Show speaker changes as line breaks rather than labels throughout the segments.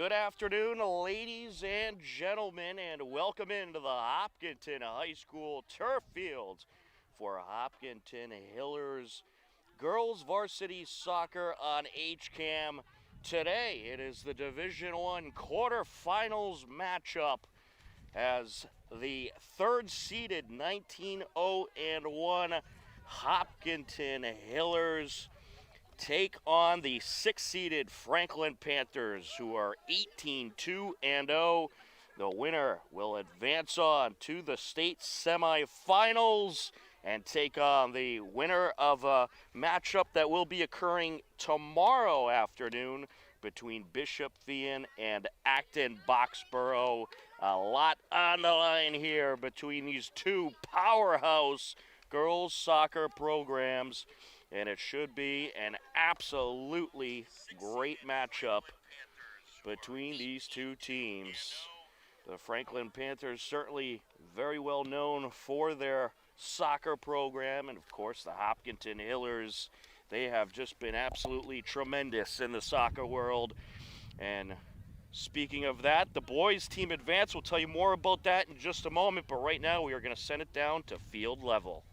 Good afternoon, ladies and gentlemen, and welcome into the Hopkinton High School turf fields for Hopkinton Hillers girls varsity soccer on HCAM. Today, it is the Division I quarterfinals matchup as the third-seeded 19-0-1 Hopkinton Hillers take on the sixth-seeded Franklin Panthers, who are 18-2-0. The winner will advance on to the state semifinals and take on the winner of a matchup that will be occurring tomorrow afternoon between Bishop Feion and Acton Boxborough. A lot on the line here between these two powerhouse girls soccer programs, and it should be an absolutely great matchup between these two teams. The Franklin Panthers certainly very well known for their soccer program, and of course the Hopkinton Hillers, they have just been absolutely tremendous in the soccer world. And speaking of that, the boys team advance. We'll tell you more about that in just a moment, but right now we are going to send it down to field level.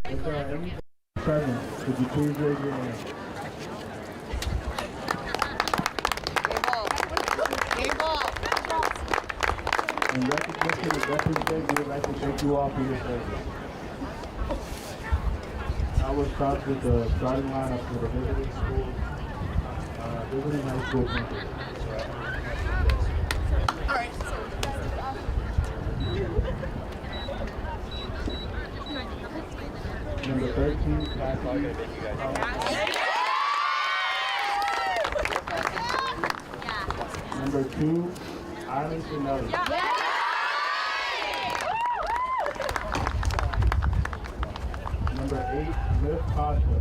If there are any present, could you please raise your hand? In recognition of Veterans Day, we would like to thank you all for your service. Now we'll start with the starting lineup for the visiting high school campus. Number 13, Cassidy. Number 2, Island Chanelli. Number 8, Liv Costa.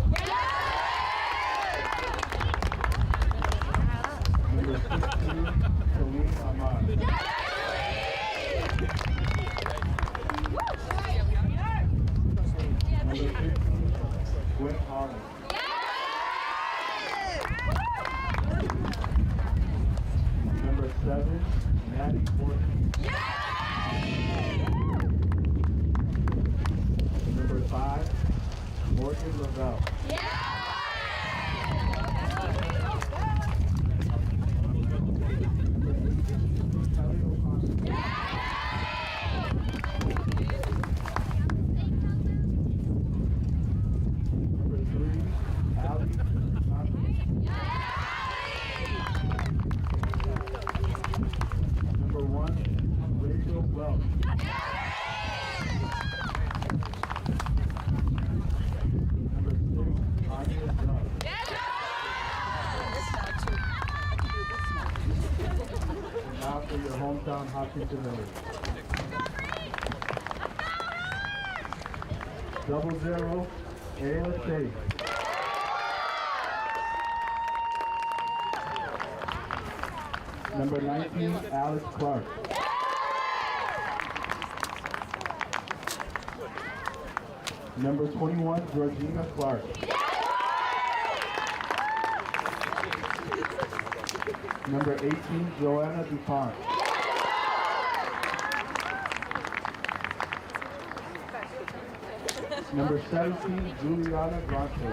Number 16, Salim Ahmad. Number 15, Gwen Holland. Number 7, Maddie Fortin. Number 5, Morgan Lavelle. Your hometown Hopkinton Hillers. 00, Ayla Chase. Number 19, Alex Clark. Number 21, Georgina Clark. Number 18, Joanna DuPont. Number 17, Juliana Bronte.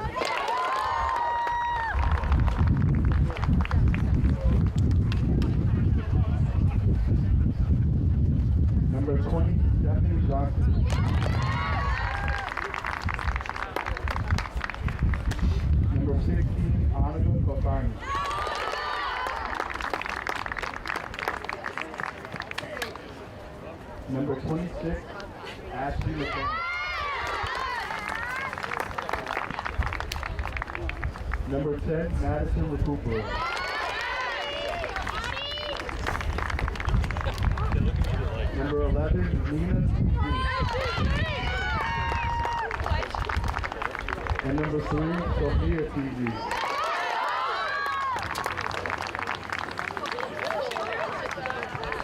Number 20, Stephanie Johnson. Number 16, Annika Kofani. Number 26, Ashley McCain. Number 10, Madison Recupero. Number 11, Nina TV. And number 3, Sophia TV.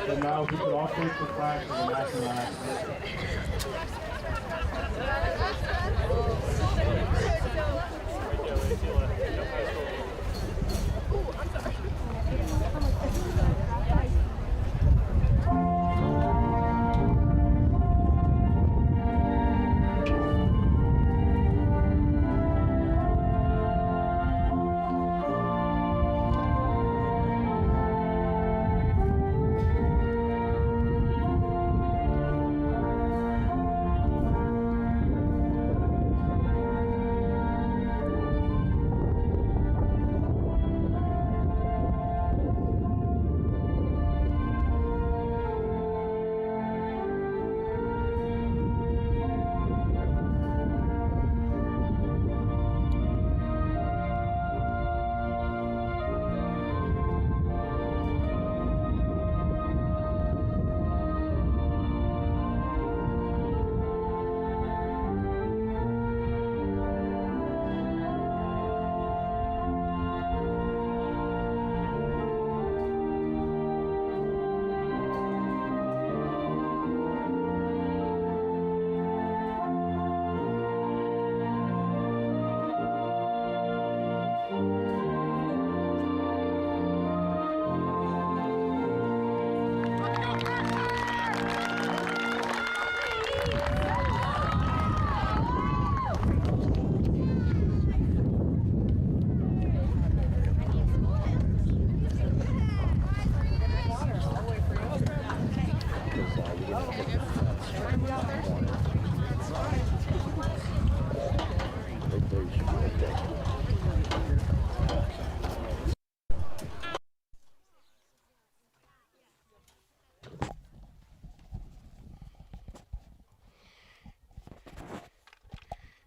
And now we could all take the flag for the national anthem.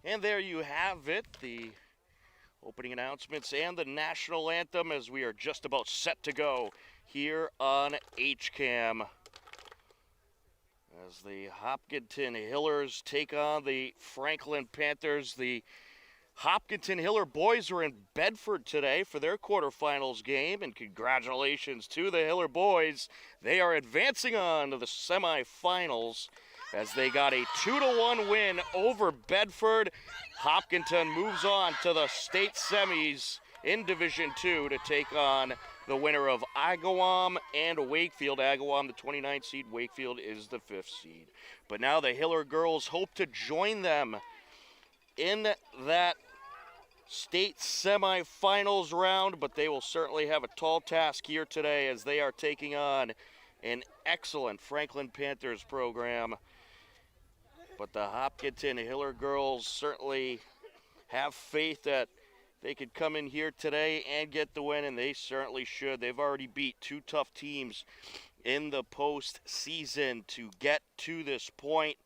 And there you have it, the opening announcements and the national anthem as we are just about set to go here on HCAM. As the Hopkinton Hillers take on the Franklin Panthers, the Hopkinton Hiller boys were in Bedford today for their quarterfinals game, and congratulations to the Hiller boys. They are advancing on to the semifinals as they got a 2-1 win over Bedford. Hopkinton moves on to the state semis in Division II to take on the winner of Agawam and Wakefield. Agawam, the 29th seed. Wakefield is the 5th seed. But now the Hiller girls hope to join them in that state semifinals round, but they will certainly have a tall task here today as they are taking on an excellent Franklin Panthers program. But the Hopkinton Hiller girls certainly have faith that they could come in here today and get the win, and they certainly should. They've already beat two tough teams in the postseason to get to this point,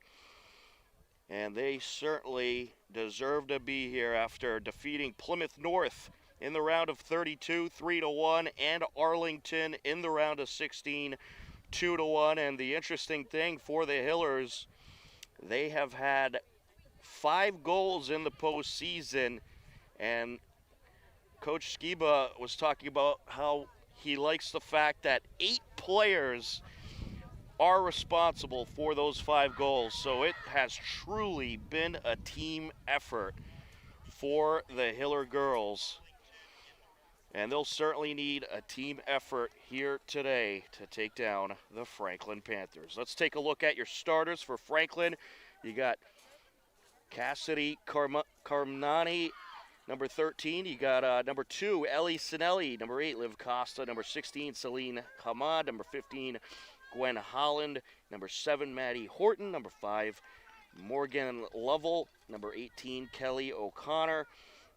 and they certainly deserve to be here after defeating Plymouth North in the round of 32, 3-1, and Arlington in the round of 16, 2-1. And the interesting thing for the Hillers, they have had 5 goals in the postseason, and Coach Skiba was talking about how he likes the fact that 8 players are responsible for those 5 goals. So it has truly been a team effort for the Hiller girls, and they'll certainly need a team effort here today to take down the Franklin Panthers. Let's take a look at your starters for Franklin. You got Cassidy Carmani, number 13. You got number 2, Ellie Sinelli. Number 8, Liv Costa. Number 16, Celine Hamad. Number 15, Gwen Holland. Number 7, Maddie Horton. Number 5, Morgan Lovell. Number 18, Kelly O'Connor.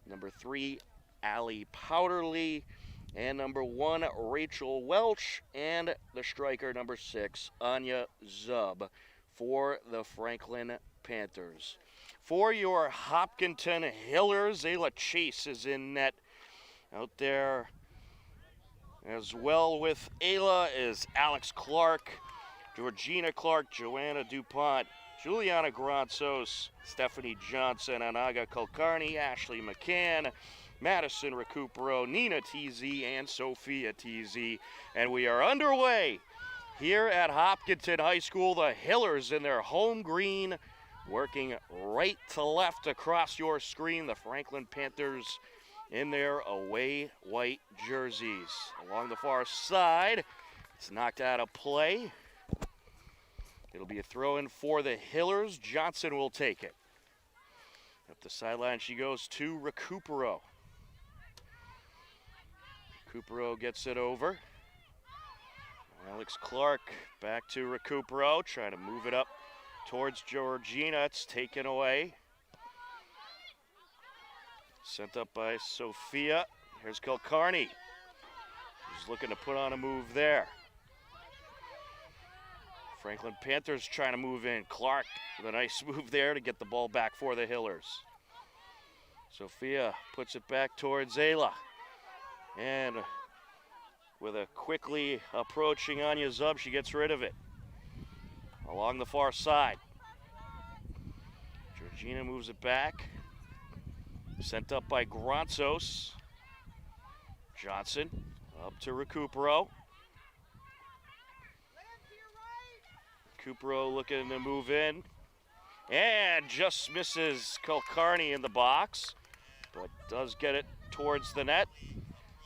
Number 3, Allie Powderly. And number 1, Rachel Welch. And the striker, number 6, Anya Zub for the Franklin Panthers. For your Hopkinton Hillers, Ayla Chase is in net out there. As well with Ayla is Alex Clark, Georgina Clark, Joanna DuPont, Juliana Granzos, Stephanie Johnson, Anaga Kulkarni, Ashley McCann, Madison Recupero, Nina TZ, and Sophia TZ. And we are underway here at Hopkinton High School. The Hillers in their home green Working right to left across your screen, the Franklin Panthers in their away white jerseys. Along the far side, it's knocked out of play. It'll be a throw-in for the Hillers. Johnson will take it. Up the sideline she goes to Recupero. Recupero gets it over. Alex Clark back to Recupero, trying to move it up towards Georgina. It's taken away. Sent up by Sophia. Here's Kulkarni. He's looking to put on a move there. Franklin Panthers trying to move in. Clark with a nice move there to get the ball back for the Hillers. Sophia puts it back towards Ayla. And with a quickly approaching Anya Zub, she gets rid of it. Along the far side. Georgina moves it back. Sent up by Grontzos. Johnson up to Recupero. Recupero looking to move in. And just misses Kulkarni in the box, but does get it towards the net.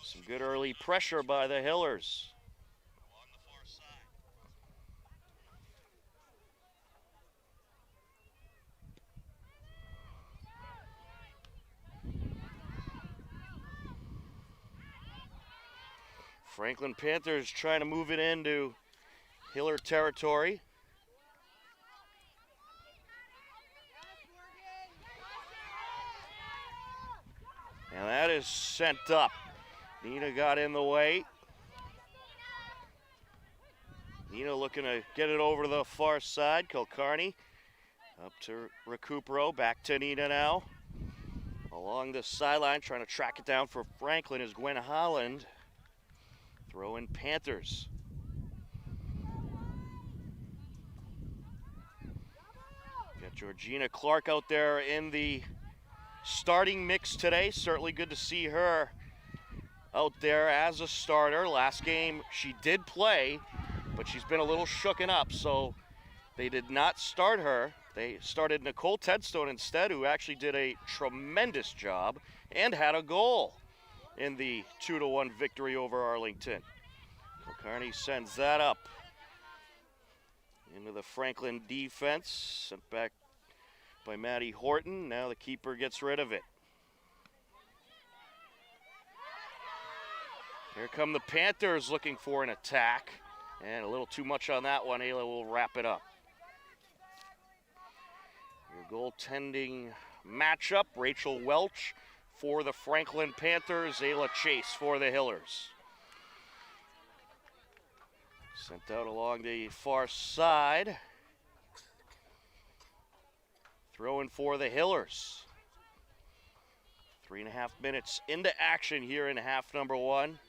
Some good early pressure by the Hillers. Franklin Panthers trying to move it into Hiller territory. And that is sent up. Nina got in the way. Nina looking to get it over to the far side. Kulkarni up to Recupero. Back to Nina now. Along the sideline, trying to track it down for Franklin is Gwen Holland. Throw in Panthers. Got Georgina Clark out there in the starting mix today. Certainly good to see her out there as a starter. Last game she did play, but she's been a little shooken up, so they did not start her. They started Nicole Tedstone instead, who actually did a tremendous job and had a goal in the 2-1 victory over Arlington. Kulkarni sends that up into the Franklin defense. Sent back by Maddie Horton. Now the keeper gets rid of it. Here come the Panthers looking for an attack. And a little too much on that one. Ayla will wrap it up. Your goaltending matchup, Rachel Welch for the Franklin Panthers, Ayla Chase for the Hillers. Sent out along the far side. Throwing for the Hillers. 3.5 minutes into action here in half number one.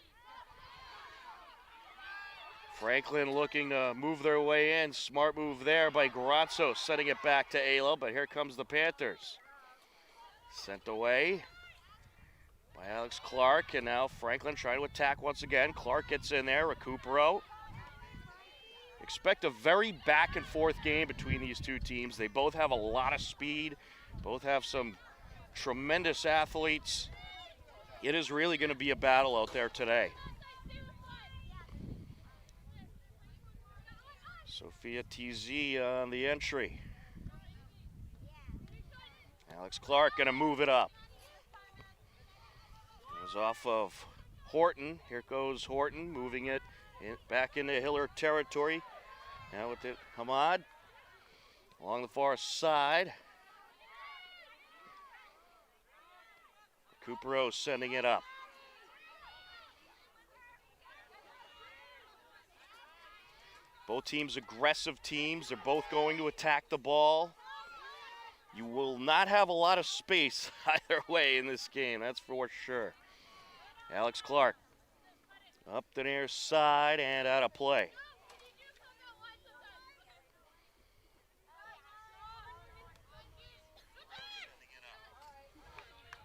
Franklin looking to move their way in. Smart move there by Granzo, sending it back to Ayla, but here comes the Panthers. Sent away by Alex Clark, and now Franklin trying to attack once again. Clark gets in there, Recupero. Expect a very back and forth game between these two teams. They both have a lot of speed, both have some tremendous athletes. It is really going to be a battle out there today. Sophia TZ on the entry. Alex Clark going to move it up. Goes off of Horton. Here goes Horton, moving it back into Hiller territory. Now with it, Hamad along the far side. Recupero sending it up. Both teams aggressive teams. They're both going to attack the ball. You will not have a lot of space either way in this game, that's for sure. Alex Clark up the near side and out of play.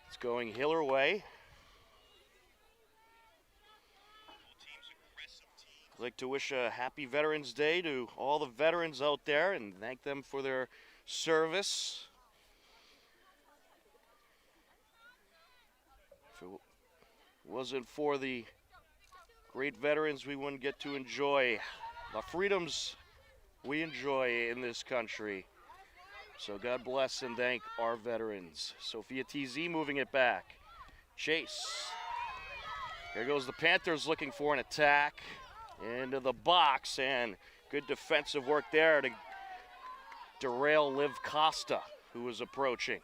It's going Hiller way. I'd like to wish a happy Veterans Day to all the veterans out there and thank them for their service. If it wasn't for the great veterans, we wouldn't get to enjoy the freedoms we enjoy in this country. So God bless and thank our veterans. Sophia TZ moving it back. Chase. Here goes the Panthers looking for an attack into the box, and good defensive work there to derail Liv Costa, who was approaching.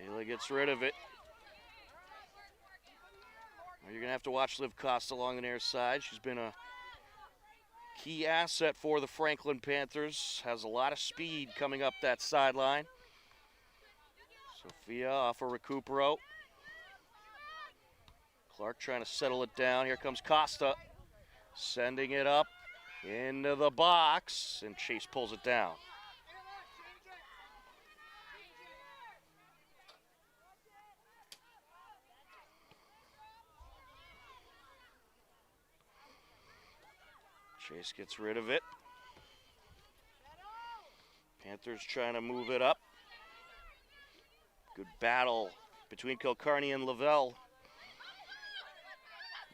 Ayla gets rid of it. Well, you're going to have to watch Liv Costa along the near side. She's been a key asset for the Franklin Panthers. Has a lot of speed coming up that sideline. Sophia off of Recupero. Clark trying to settle it down. Here comes Costa. Sending it up into the box, and Chase pulls it down. Chase gets rid of it. Panthers trying to move it up. Good battle between Kilcarney and Lavelle.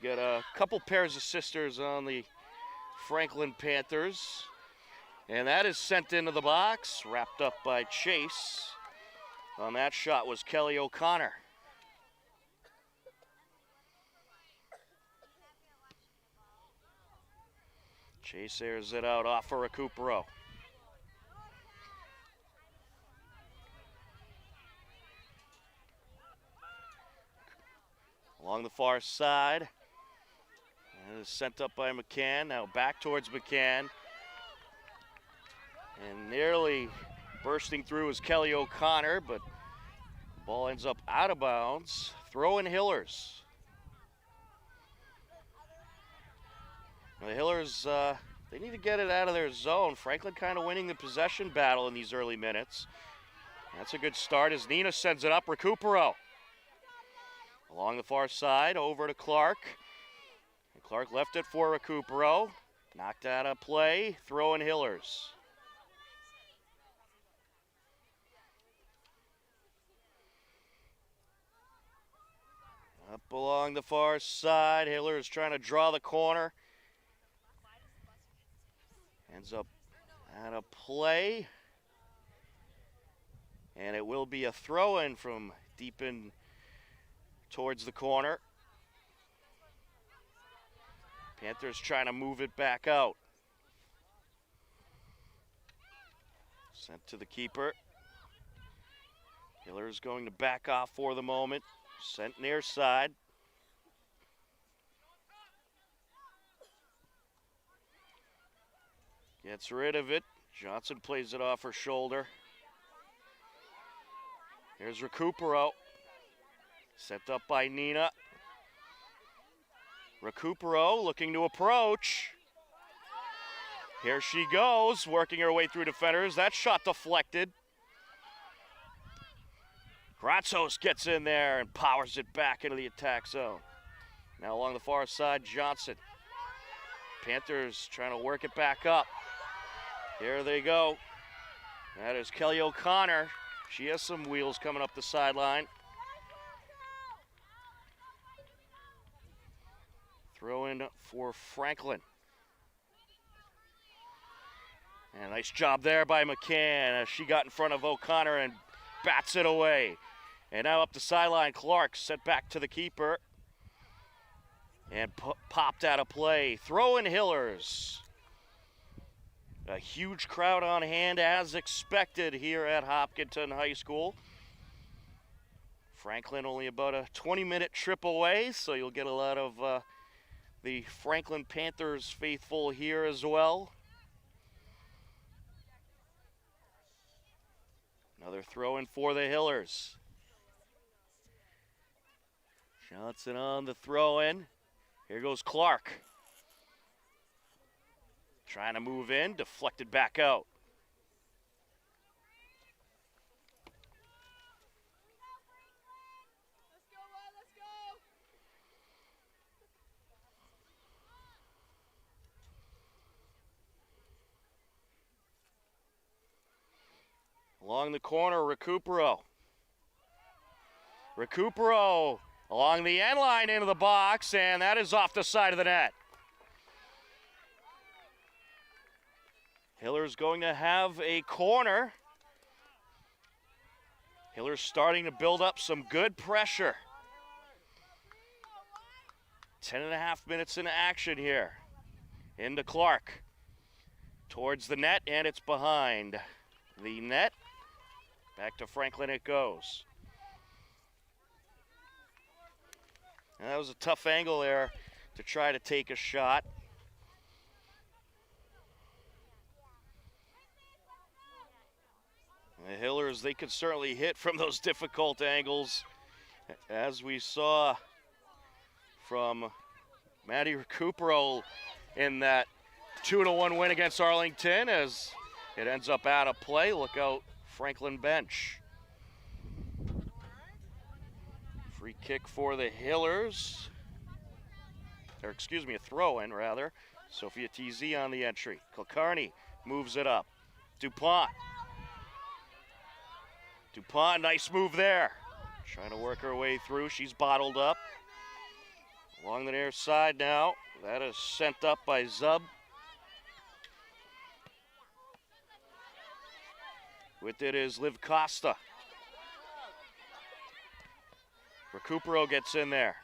Got a couple pairs of sisters on the Franklin Panthers. And that is sent into the box, wrapped up by Chase. On that shot was Kelly O'Connor. Chase airs it out off for Recupero. Along the far side. And it is sent up by McCann. Now back towards McCann. And nearly bursting through is Kelly O'Connor, but the ball ends up out of bounds. Throw in Hillers. Now the Hillers, they need to get it out of their zone. Franklin kind of winning the possession battle in these early minutes. That's a good start as Nina sends it up. Recupero. Along the far side, over to Clark. And Clark left it for Recupero. Knocked out of play. Throw in Hillers. Up along the far side, Hillers trying to draw the corner. Ends up out of play. And it will be a throw-in from deep in towards the corner. Panthers trying to move it back out. Sent to the keeper. Hillers going to back off for the moment. Sent near side. Gets rid of it. Johnson plays it off her shoulder. Here's Recupero. Set up by Nina. Recupero looking to approach. Here she goes, working her way through defenders. That shot deflected. Gratzos gets in there and powers it back into the attack zone. Now along the far side, Johnson. Panthers trying to work it back up. Here they go. That is Kelly O'Connor. She has some wheels coming up the sideline. Throw in for Franklin. And nice job there by McCann as she got in front of O'Connor and bats it away. And now up the sideline, Clark sent back to the keeper. And popped out of play. Throw in Hillers. A huge crowd on hand as expected here at Hopkinton High School. Franklin only about a 20-minute trip away, so you'll get a lot of the Franklin Panthers faithful here as well. Another throw in for the Hillers. Johnson on the throw in. Here goes Clark. Trying to move in, deflected back out. Along the corner, Recupero. Recupero along the end line into the box, and that is off the side of the net. Hiller's going to have a corner. Hiller's starting to build up some good pressure. 10.5 minutes into action here. Into Clark. Towards the net, and it's behind the net. Back to Franklin it goes. And that was a tough angle there to try to take a shot. The Hillers, they could certainly hit from those difficult angles, as we saw from Matty Recupero in that 2-1 win against Arlington, as it ends up out of play. Look out, Franklin bench. Free kick for the Hillers. Or excuse me, a throw-in rather. Sophia TZ on the entry. Kilcarney moves it up. DuPont. DuPont, nice move there. Trying to work her way through. She's bottled up. Along the near side now. That is sent up by Zub. With it is Liv Costa. Recupero gets in there.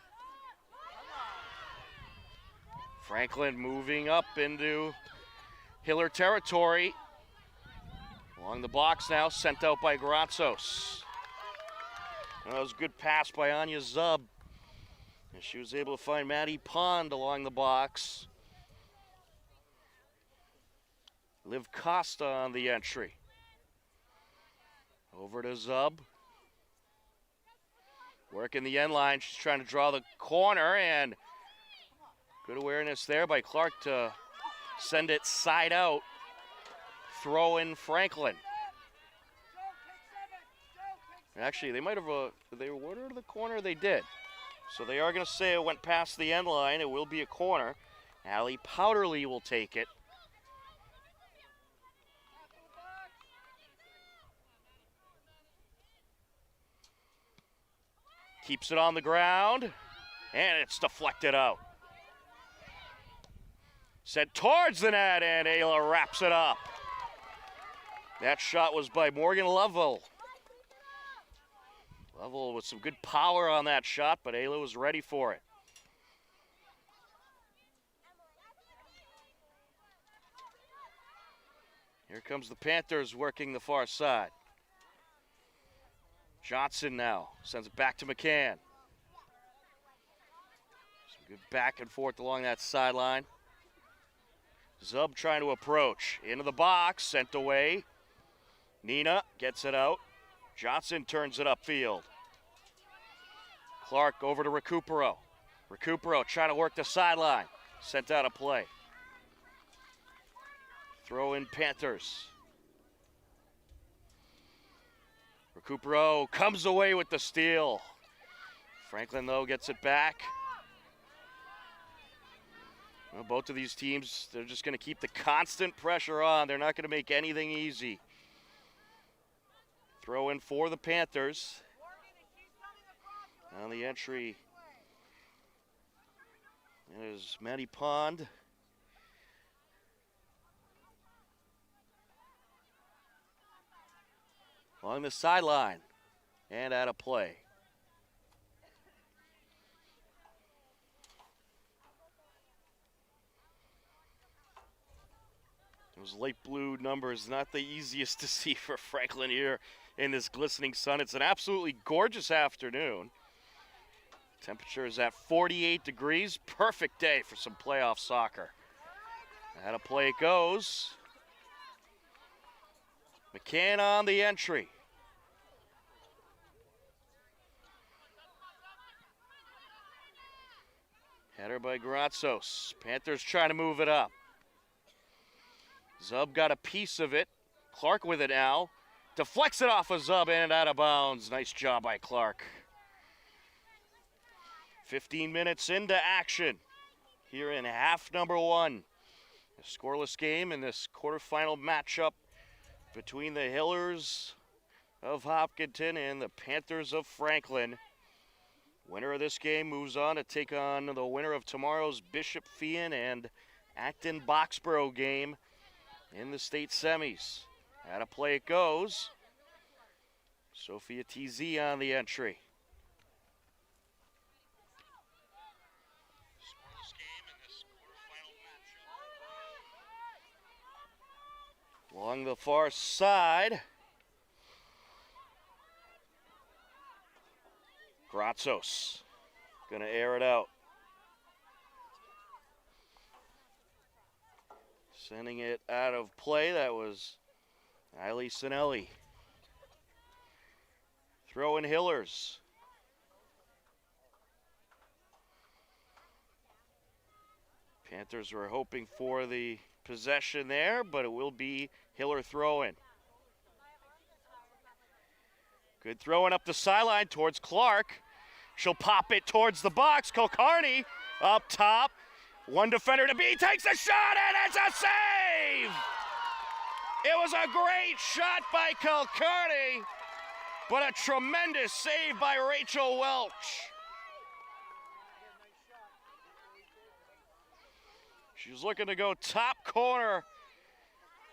Franklin moving up into Hiller territory. Along the box now, sent out by Grazos. That was a good pass by Anya Zub. And she was able to find Maddie Pond along the box. Liv Costa on the entry. Over to Zub. Working the end line, she's trying to draw the corner, and good awareness there by Clark to send it side out. Throw in Franklin. Actually, they might have, they ordered the corner, they did. So they are gonna say it went past the end line, it will be a corner. Allie Powderly will take it. Keeps it on the ground, and it's deflected out. Sent towards the net, and Ayla wraps it up. That shot was by Morgan Lovell. Lovell with some good power on that shot, but Ayla was ready for it. Here comes the Panthers working the far side. Johnson now sends it back to McCann. Some good back and forth along that sideline. Zub trying to approach. Into the box, sent away. Nina gets it out. Johnson turns it upfield. Clark over to Recupero. Recupero trying to work the sideline. Sent out of play. Throw in Panthers. Recupero comes away with the steal. Franklin, though, gets it back. Well, both of these teams, they're just going to keep the constant pressure on. They're not going to make anything easy. Throw in for the Panthers. On the entry is Maddie Pond. Along the sideline and out of play. Those light blue numbers, not the easiest to see for Franklin here in this glistening sun. It's an absolutely gorgeous afternoon. Temperature is at 48 degrees. Perfect day for some playoff soccer. Out of play it goes. McCann on the entry. Header by Grazos. Panthers trying to move it up. Zub got a piece of it. Clark with it now. Deflects it off of Zub and out of bounds. Nice job by Clark. 15 minutes into action here in half number one. A scoreless game in this quarterfinal matchup between the Hillers of Hopkinton and the Panthers of Franklin. Winner of this game moves on to take on the winner of tomorrow's Bishop Feehan and Acton Boxborough game in the state semis. Out of play it goes. Sophia TZ on the entry. Along the far side, Gratzos gonna air it out. Sending it out of play, that was Eiley Sinelli. Throwing Hillers. Panthers were hoping for the possession there, but it will be Hiller throwing. Good throwing up the sideline towards Clark. She'll pop it towards the box. Kulkarni up top. One defender to beat, takes a shot, and it's a save! It was a great shot by Kulkarni, but a tremendous save by Rachel Welch. She's looking to go top corner.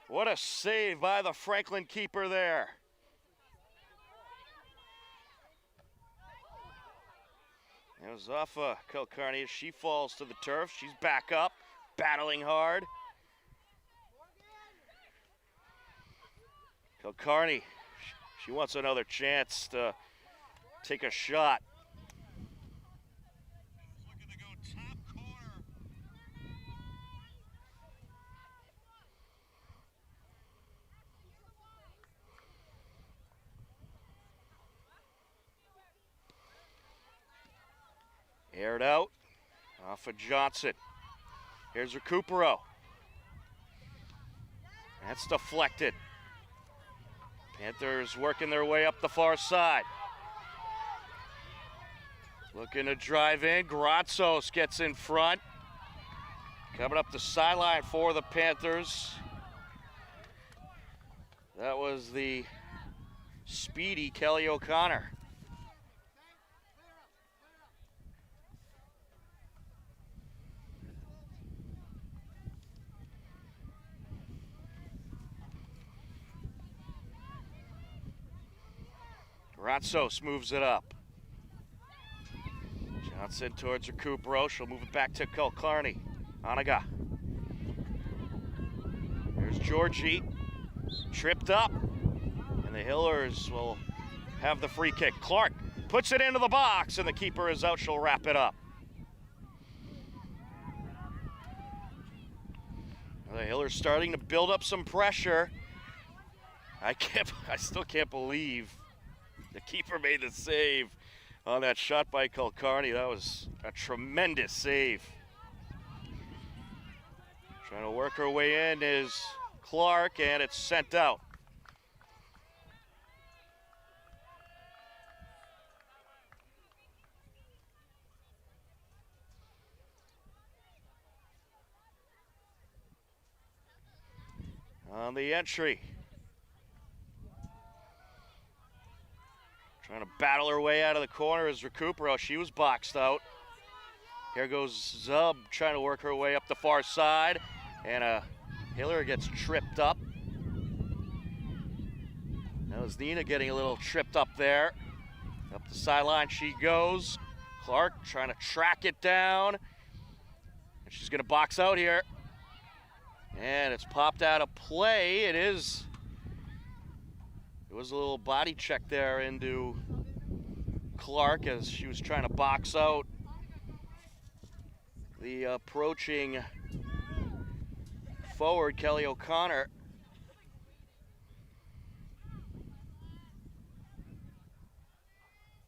What a save by the Franklin keeper there. It was off Kulkarni as she falls to the turf. She's back up, battling hard. Kulkarni, she wants another chance to take a shot. Looking to go top corner. Aired out off of Johnson. Here's Recupero. That's deflected. Panthers working their way up the far side. Looking to drive in. Gratzos gets in front. Coming up the sideline for the Panthers. That was the speedy Kelly O'Connor. Gratzos moves it up. Johnson towards Recupero. She'll move it back to Kulkarni. Anaga. Here's Georgie. Tripped up. And the Hillers will have the free kick. Clark puts it into the box, and the keeper is out. She'll wrap it up. The Hillers starting to build up some pressure. I still can't believe the keeper made the save on that shot by Kulkarni. That was a tremendous save. Trying to work her way in is Clark, and it's sent out. On the entry. Trying to battle her way out of the corner is Recupero. She was boxed out. Here goes Zub trying to work her way up the far side. And Hiller gets tripped up. That was Nina getting a little tripped up there. Up the sideline she goes. Clark trying to track it down. And she's going to box out here. And it's popped out of play. It was a little body check there into Clark as she was trying to box out the approaching forward, Kelly O'Connor.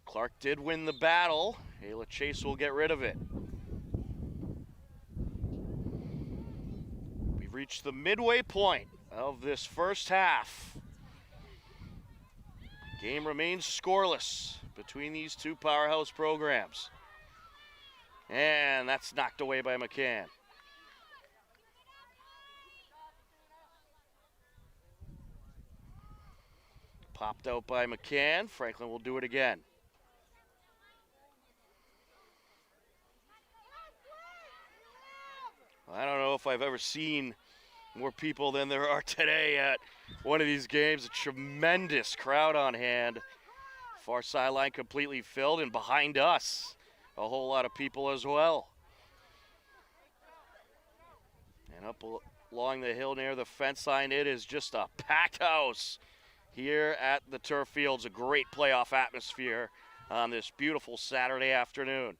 Clark did win the battle. Ayla Chase will get rid of it. We've reached the midway point of this first half. Game remains scoreless between these two powerhouse programs. And that's knocked away by McCann. Popped out by McCann. Franklin will do it again. I don't know if I've ever seen more people than there are today at one of these games. A tremendous crowd on hand. Far sideline completely filled, and behind us, a whole lot of people as well. And up along the hill near the fence line, it is just a packed house here at the turf fields. A great playoff atmosphere on this beautiful Saturday afternoon.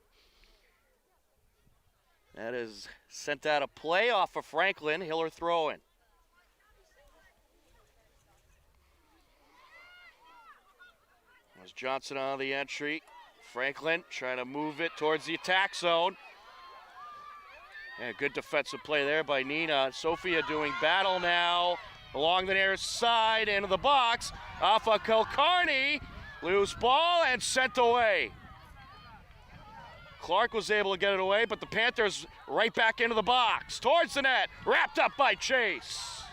That is sent out a play off of Franklin. Hiller throwing. There's Johnson on the entry. Franklin trying to move it towards the attack zone. And good defensive play there by Nina. Sophia doing battle now along the near side into the box. Off of Kilcarney. Loose ball and sent away. Clark was able to get it away, but the Panthers right back into the box. Towards the net. Wrapped up by Chase.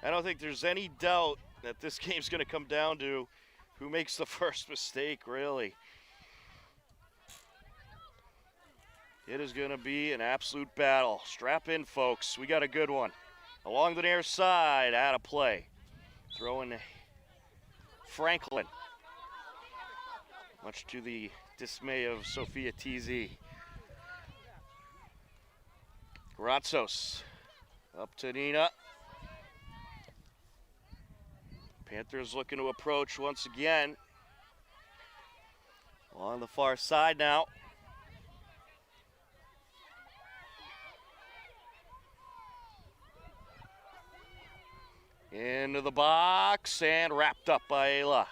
I don't think there's any doubt that this game's going to come down to who makes the first mistake, really. It is going to be an absolute battle. Strap in, folks. We got a good one. Along the near side, out of play. Throwing Franklin. Much to the dismay of Sophia TZ. Gratsos up to Nina. Panthers looking to approach once again. On the far side now. Into the box and wrapped up by Ayla.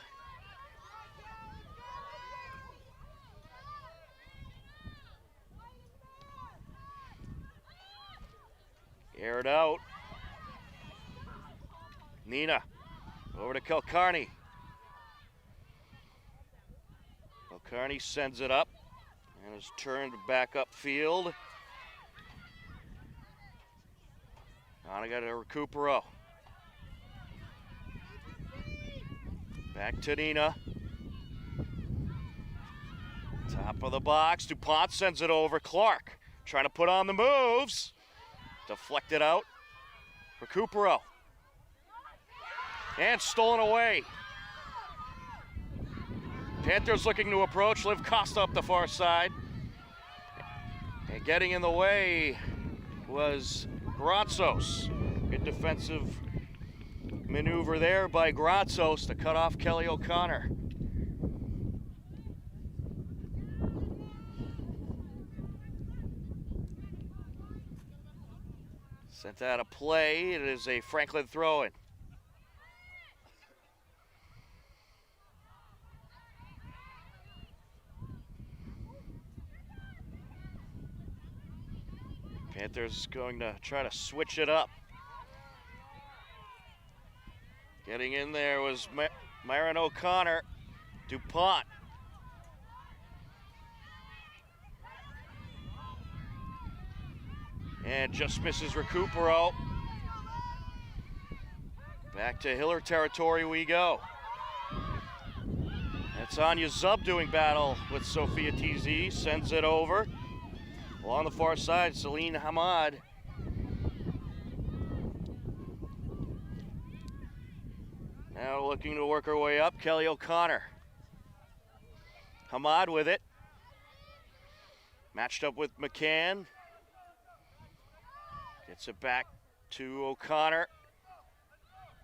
Aired out. Nina over to Kilcarney. Kilcarney sends it up and is turned back upfield. Got a Recupero. Back to Nina. Top of the box. DuPont sends it over. Clark trying to put on the moves. Deflected out. Recupero. And stolen away. Panthers looking to approach. Liv Costa up the far side. And getting in the way was Gratsos. Good defensive maneuver there by Gratsos to cut off Kelly O'Connor. Sent out of play. It is a Franklin throw-in. Panthers going to try to switch it up. Getting in there was Myron O'Connor. DuPont. And just misses Recupero. Back to Hiller territory we go. That's Anya Zub doing battle with Sophia TZ. Sends it over. Along the far side, Celine Hamad. Now looking to work her way up, Kelly O'Connor. Hamad with it. Matched up with McCann. Gets it back to O'Connor.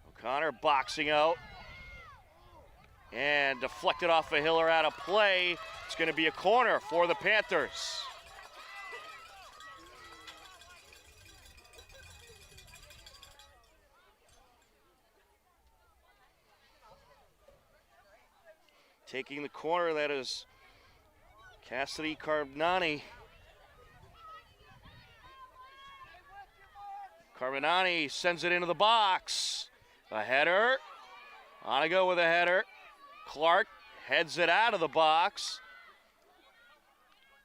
O'Connor boxing out. And deflected off a Hiller out of play. It's going to be a corner for the Panthers. Taking the corner, that is Cassidy Carbonani. Carbonani sends it into the box. A header. On to go with a header. Clark heads it out of the box.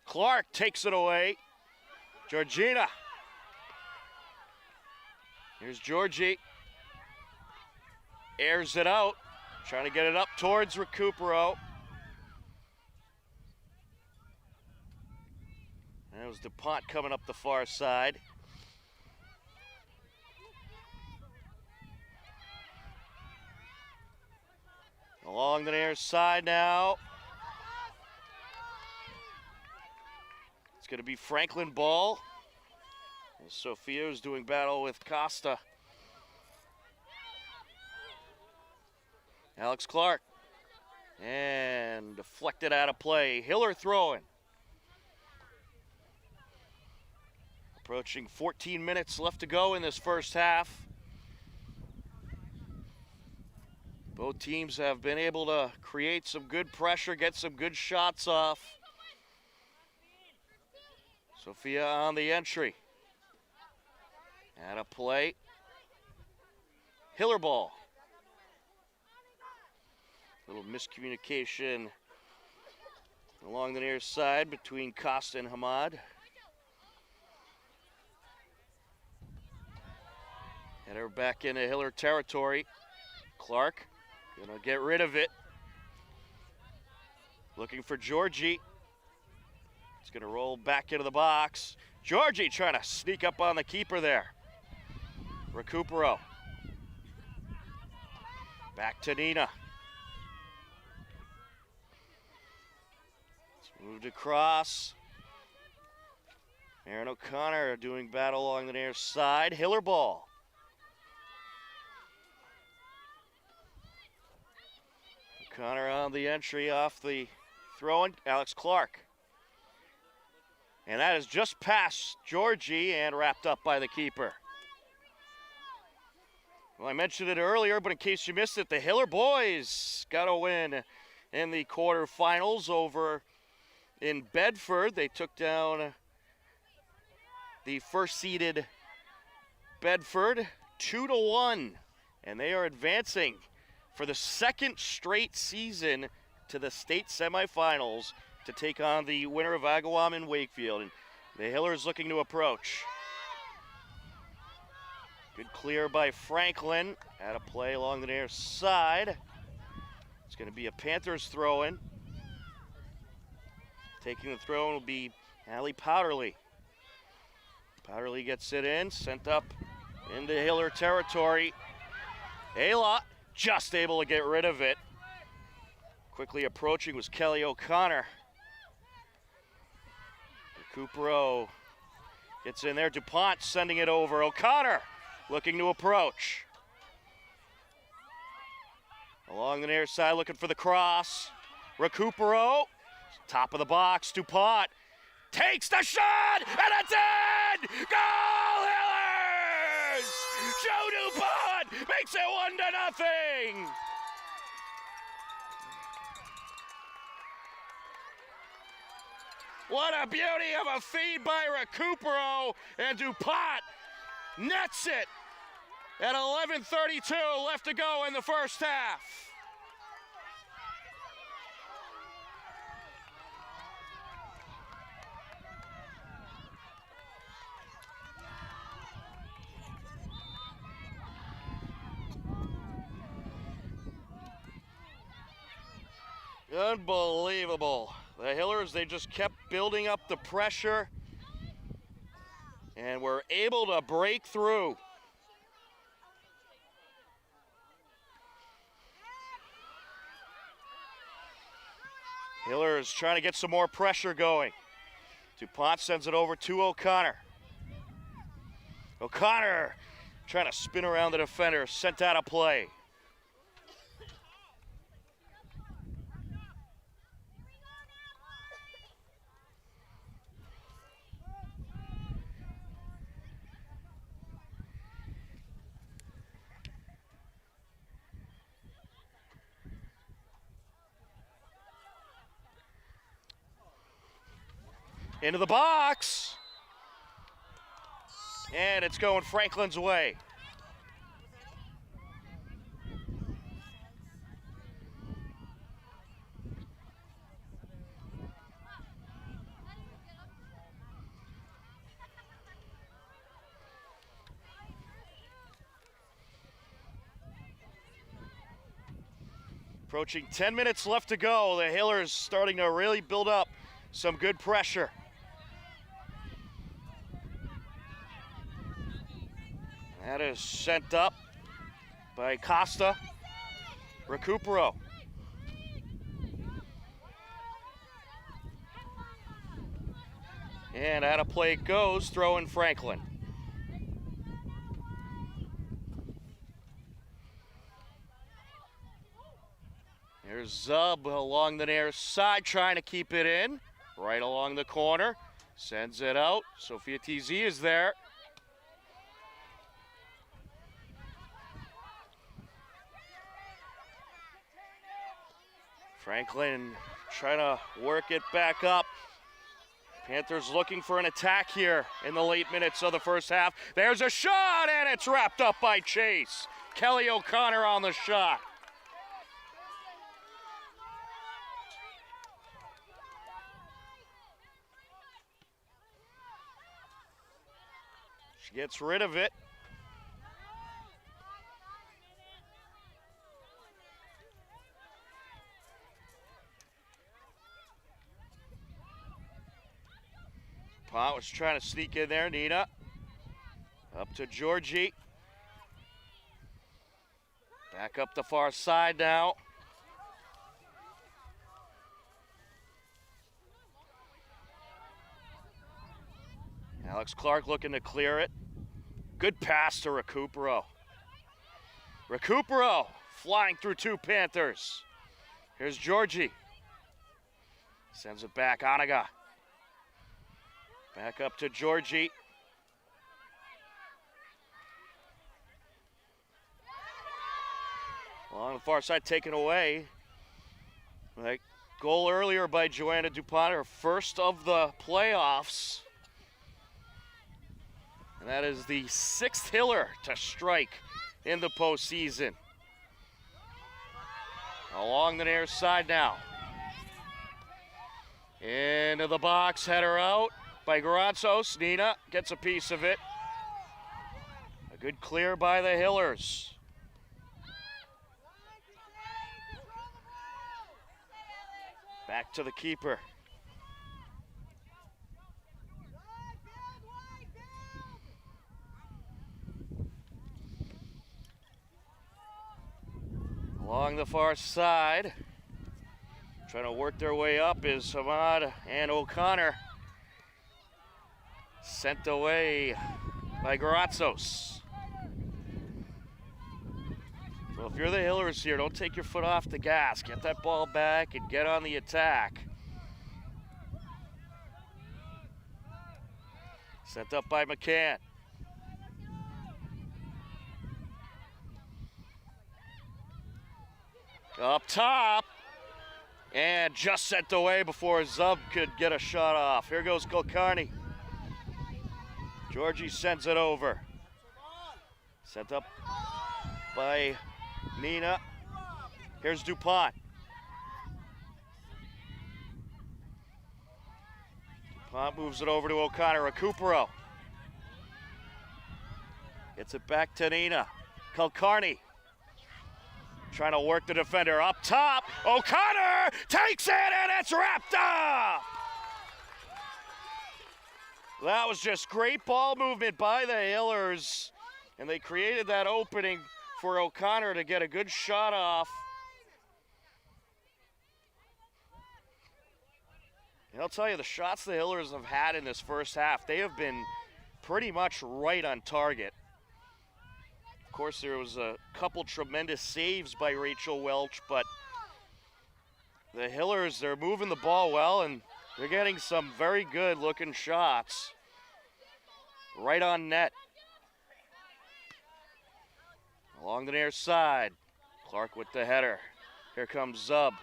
Clark takes it away. Georgina. Here's Georgie. Airs it out. Trying to get it up towards Recupero. That was DuPont coming up the far side. Along the near side now. It's going to be Franklin ball. As Sophia is doing battle with Costa. Alex Clark. And deflected out of play. Hiller throwing. Approaching 14 minutes left to go in this first half. Both teams have been able to create some good pressure, get some good shots off. Sophia on the entry. And a play. Hiller ball. Little miscommunication along the near side between Costa and Hamad. Header back into Hiller territory. Clark gonna get rid of it. Looking for Georgie. It's gonna roll back into the box. Georgie trying to sneak up on the keeper there. Recupero. Back to Nina. It's moved across. Aaron O'Connor doing battle along the near side. Hiller ball. O'Connor on the entry off the throw-in. Alex Clark. And that is just past Georgie and wrapped up by the keeper. Well, I mentioned it earlier, but in case you missed it, the Hiller boys got a win in the quarterfinals over in Bedford. They took down the first-seeded Bedford 2-1, and they are advancing for the second straight season to the state semifinals to take on the winner of Agawam and Wakefield. And the Hillers looking to approach. Good clear by Franklin. At a play along the near side. It's going to be a Panthers throw-in. Taking the throw-in will be Allie Powderly. Powderly gets it in, sent up into Hiller territory. Ayla just able to get rid of it. Quickly approaching was Kelly O'Connor. Recupero gets in there. DuPont sending it over. O'Connor looking to approach. Along the near side looking for the cross. Recupero, top of the box. DuPont takes the shot, and it's in! Goal, Hillers! Joe DuPont makes it 1-0. What a beauty of a feed by Recupero, and DuPont nets it at 11:32 left to go in the first half. Unbelievable. The Hillers, they just kept building up the pressure and were able to break through. Hillers trying to get some more pressure going. DuPont sends it over to O'Connor. O'Connor trying to spin around the defender, sent out of play. Into the box. And it's going Franklin's way. Approaching 10 minutes left to go. The Hillers starting to really build up some good pressure. That is sent up by Costa. Recupero. And out of play it goes, throwing Franklin. There's Zub along the near side, trying to keep it in. Right along the corner. Sends it out. Sophia TZ is there. Franklin trying to work it back up. Panthers looking for an attack here in the late minutes of the first half. There's a shot, and it's wrapped up by Chase. Kelly O'Connor on the shot. She gets rid of it. Pont was trying to sneak in there, Nina. Up to Georgie. Back up the far side now. Alex Clark looking to clear it. Good pass to Recupero. Recupero flying through two Panthers. Here's Georgie. Sends it back, Anaga. Back up to Georgie. Along the far side, taken away. Like goal earlier by Joanna DuPont, her first of the playoffs. And that is the 6th Hiller to strike in the postseason. Along the near side now. Into the box, header out by Garanzos. Nina gets a piece of it. A good clear by the Hillers. Back to the keeper. Along the far side, trying to work their way up is Hamad and O'Connor. Sent away by Garanzos. So if you're the Hillers here, don't take your foot off the gas. Get that ball back and get on the attack. Sent up by McCann. Up top. And just sent away before Zub could get a shot off. Here goes Kulkarni. Georgie sends it over. Sent up by Nina. Here's DuPont. DuPont moves it over to O'Connor. Recupero. Gets it back to Nina. Kulkarni. Trying to work the defender up top. O'Connor takes it, and it's wrapped up. That was just great ball movement by the Hillers, and they created that opening for O'Connor to get a good shot off. And I'll tell you, the shots the Hillers have had in this first half, they have been pretty much right on target. Of course, there was a couple tremendous saves by Rachel Welch, but the Hillers, they're moving the ball well, and they're getting some very good looking shots right on net. Along the near side, Clark with the header. Here comes Zub.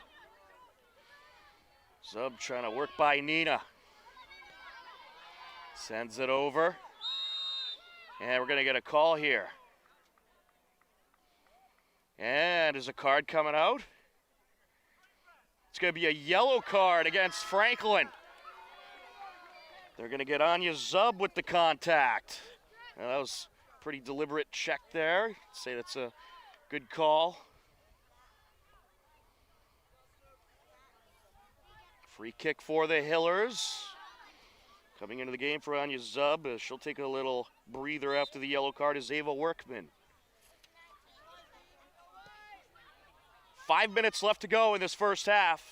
Zub trying to work by Nina. Sends it over. And we're going to get a call here. And there's a card coming out. It's going to be a yellow card against Franklin. They're going to get Anya Zub with the contact. Now, that was a pretty deliberate check there. I'd say that's a good call. Free kick for the Hillers. Coming into the game for Anya Zub. She'll take a little breather after the yellow card is Ava Workman. 5 minutes left to go in this first half.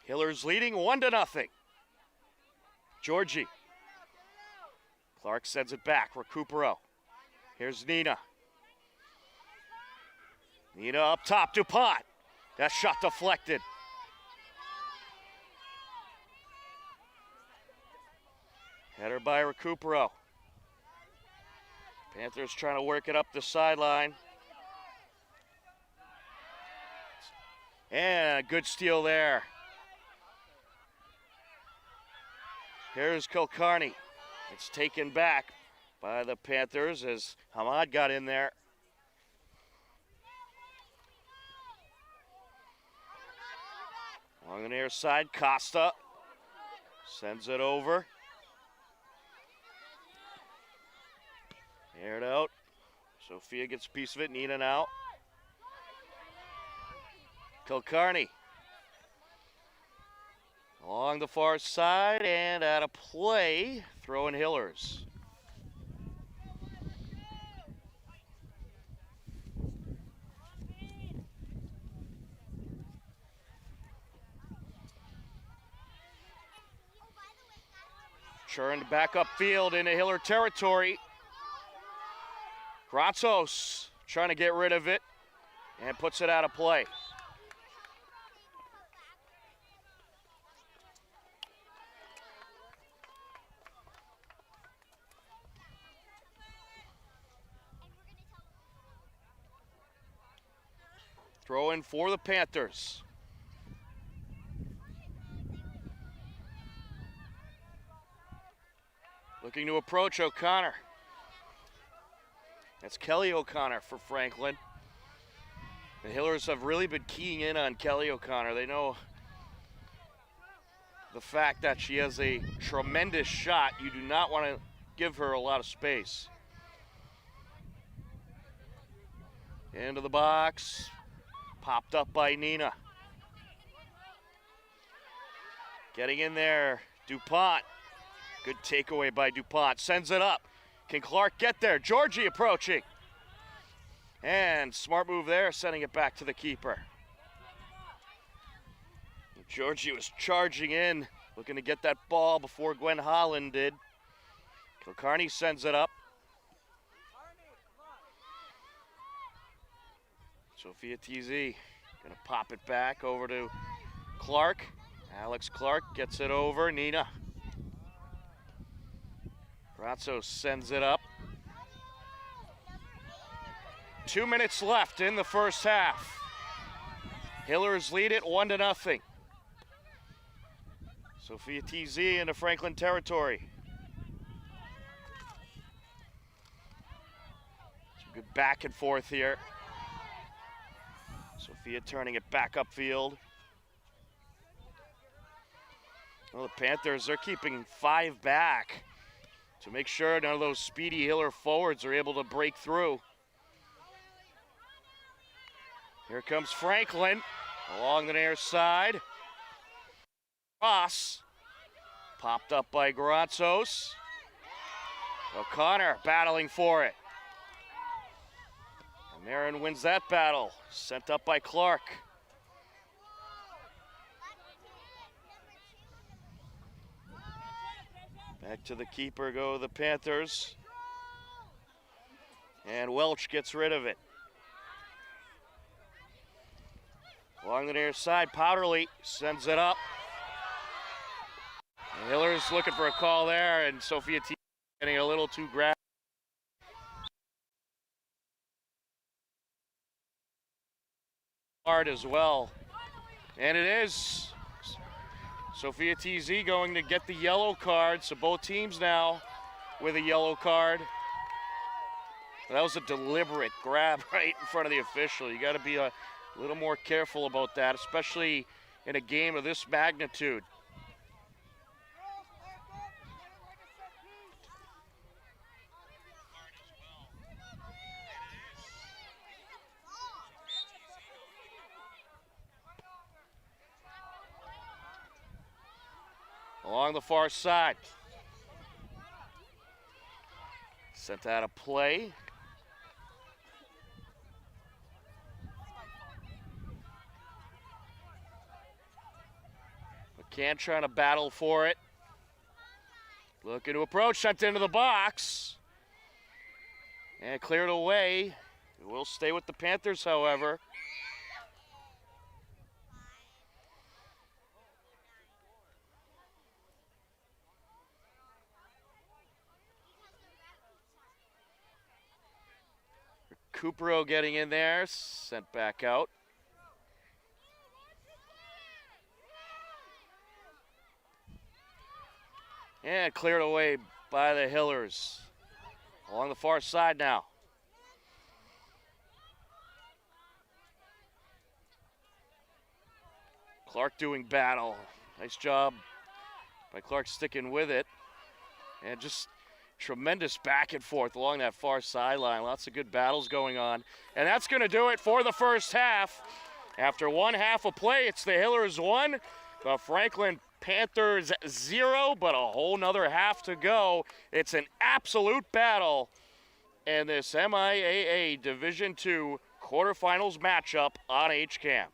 Hillers leading 1-0. Georgie. Clark sends it back. Recupero. Here's Nina. Nina up top. DuPont. That shot deflected. Header by Recupero. Panthers trying to work it up the sideline. And a good steal there. Here's Kilcarney. It's taken back by the Panthers as Hamad got in there. Along the near side, Costa sends it over. Aired out. Sophia gets a piece of it. Nina now. Kilcarney. Along the far side and out of play. Throwing Hillers. Churned back upfield into Hiller territory. Gratzos trying to get rid of it and puts it out of play. Throw in for the Panthers. Looking to approach O'Connor. That's Kelly O'Connor for Franklin. The Hillers have really been keying in on Kelly O'Connor. They know the fact that she has a tremendous shot. You do not want to give her a lot of space. Into the box. Popped up by Nina. Getting in there, DuPont. Good takeaway by DuPont. Sends it up. Can Clark get there? Georgie approaching. And smart move there, sending it back to the keeper. Georgie was charging in, looking to get that ball before Gwen Holland did. Kilcarney sends it up. Sophia TZ gonna pop it back over to Clark. Alex Clark gets it over. Nina. Gratzos sends it up. 2 minutes left in the first half. Hillers lead it 1-0. Sophia TZ into Franklin territory. Some good back and forth here. Sophia turning it back upfield. Well, the Panthers, they're keeping 5 back to make sure none of those speedy Hiller forwards are able to break through. Here comes Franklin along the near side. Cross. Popped up by Gratzos. O'Connor battling for it. And Marin wins that battle. Sent up by Clark. Back to the keeper go the Panthers. And Welch gets rid of it. Along the near side, Powderly sends it up. And Hiller's looking for a call there, and Sophia T getting a little too grab. Hard as well. And it is Sophia TZ going to get the yellow card, so both teams now with a yellow card. That was a deliberate grab right in front of the official. You got to be a little more careful about that, especially in a game of this magnitude. along the far side. Sent out of play. McCann trying to battle for it. Looking to approach, sent into the box. And cleared away. It will stay with the Panthers, however. Recupero getting in there, sent back out. And cleared away by the Hillers. Along the far side now. Clark doing battle. Nice job by Clark sticking with it. And just tremendous back and forth along that far sideline. Lots of good battles going on. And that's going to do it for the first half. After one half of play, it's the Hillers 1, the Franklin Panthers 0, but a whole nother half to go. It's an absolute battle in this MIAA Division II quarterfinals matchup on HCAM.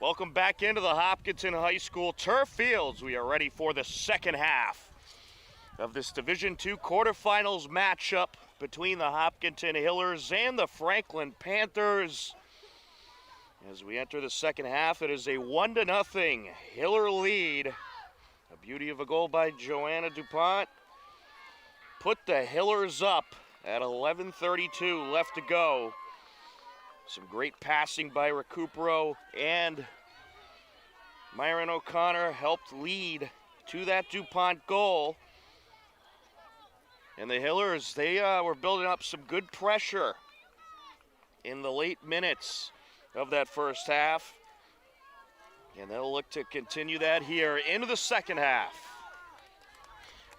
Welcome back into the Hopkinton High School turf fields. We are ready for the second half of this Division II quarterfinals matchup between the Hopkinton Hillers and the Franklin Panthers. As we enter the second half, it is a 1-0 Hiller lead. A beauty of a goal by Joanna DuPont put the Hillers up at 11:32 left to go. Some great passing by Recupero, and Myron O'Connor helped lead to that DuPont goal. And the Hillers, they were building up some good pressure in the late minutes of that first half. And they'll look to continue that here into the second half.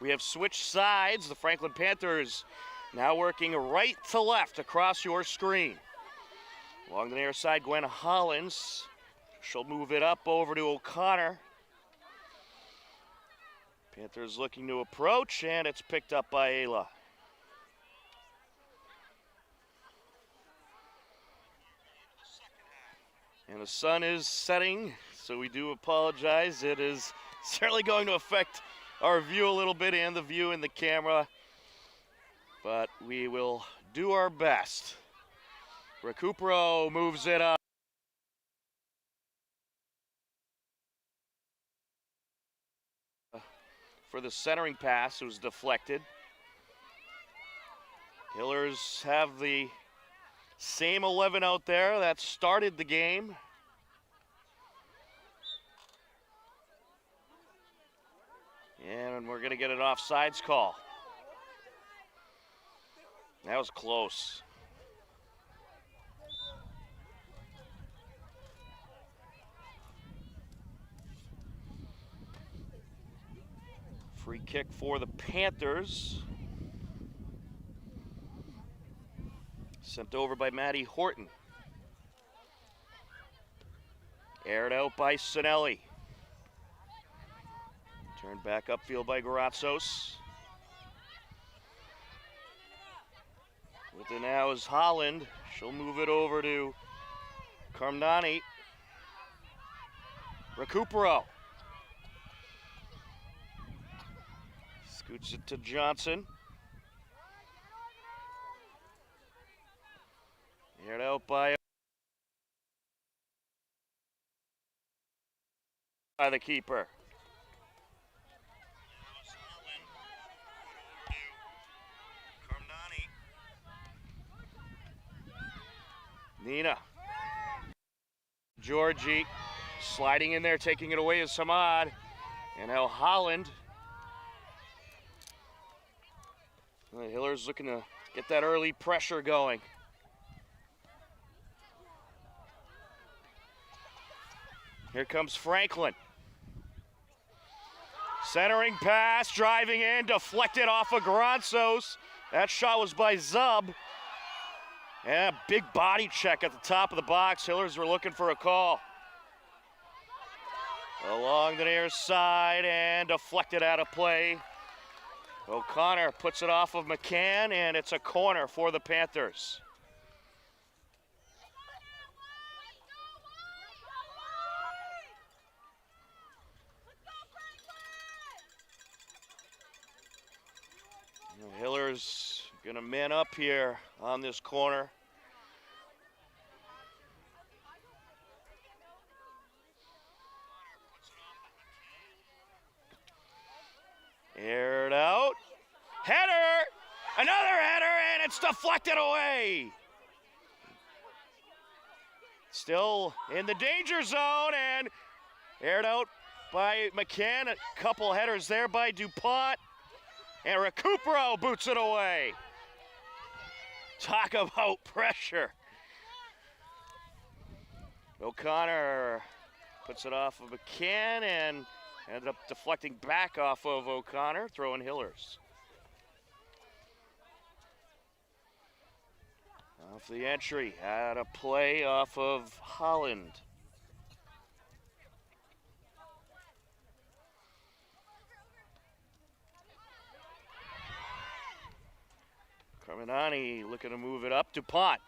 We have switched sides. The Franklin Panthers now working right to left across your screen. Along the near side, Gwen Hollins. She'll move it up over to O'Connor. Panthers looking to approach, and it's picked up by Ayla. And the sun is setting, so we do apologize. It is certainly going to affect our view a little bit and the view in the camera, but we will do our best. Recupero moves it up. For the centering pass, it was deflected. Hillers have the same 11 out there that started the game. And we're going to get an offsides call. That was close. Free kick for the Panthers. Sent over by Maddie Horton. Aired out by Sinelli. Turned back upfield by Garazos. With it now is Holland. She'll move it over to Carmnani. Recupero. Scoots it to Johnson. Aired out by the keeper. Nina. Georgie sliding in there, taking it away is Samad. And now Holland. The Hillers looking to get that early pressure going. Here comes Franklin. Centering pass, driving in, deflected off of Garanzos. That shot was by Zub. And a big body check at the top of the box. Hillers were looking for a call. Along the near side and deflected out of play. O'Connor puts it off of McCann, and it's a corner for the Panthers. Hillers gonna man up here on this corner. Aired out. Header! Another header, and it's deflected away. Still in the danger zone, and aired out by McCann. A couple headers there by DuPont. And Recupero boots it away. Talk about pressure. O'Connor puts it off of McCann and ended up deflecting back off of O'Connor, throwing Hillers. Off the entry, had a play off of Holland. Carminani looking to move it up. DuPont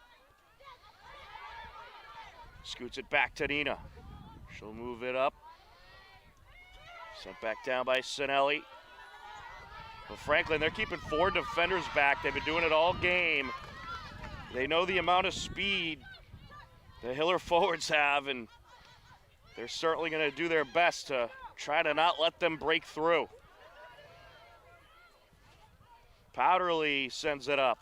scoots it back to Nina. She'll move it up. Sent back down by Sinelli. Well, Franklin, they're keeping 4 defenders back. They've been doing it all game. They know the amount of speed the Hiller forwards have, and they're certainly going to do their best to try to not let them break through. Powderly sends it up.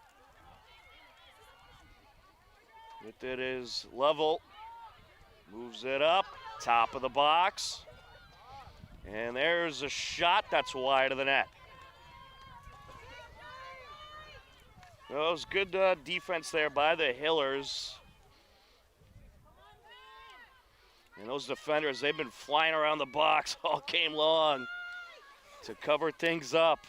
With it is Level. Moves it up, top of the box. And there's a shot that's wide of the net. Well, it was good defense there by the Hillers. And those defenders, they've been flying around the box all game long to cover things up.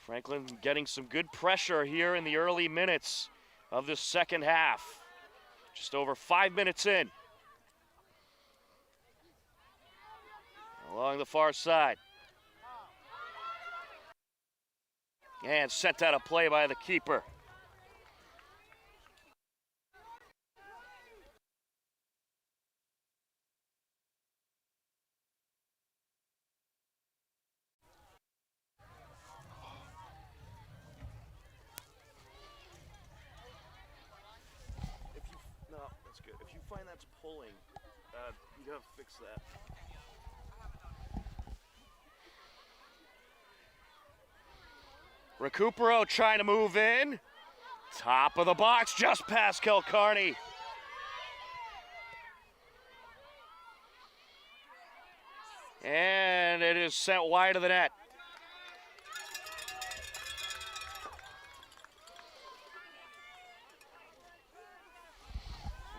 Franklin getting some good pressure here in the early minutes of the second half. Just over 5 minutes in. Along the far side. And sent out a play by the keeper. No, that's good. If you find that's pulling, you gotta fix that. Recupero trying to move in. Top of the box, just past Kilcarney. And it is sent wide of the net.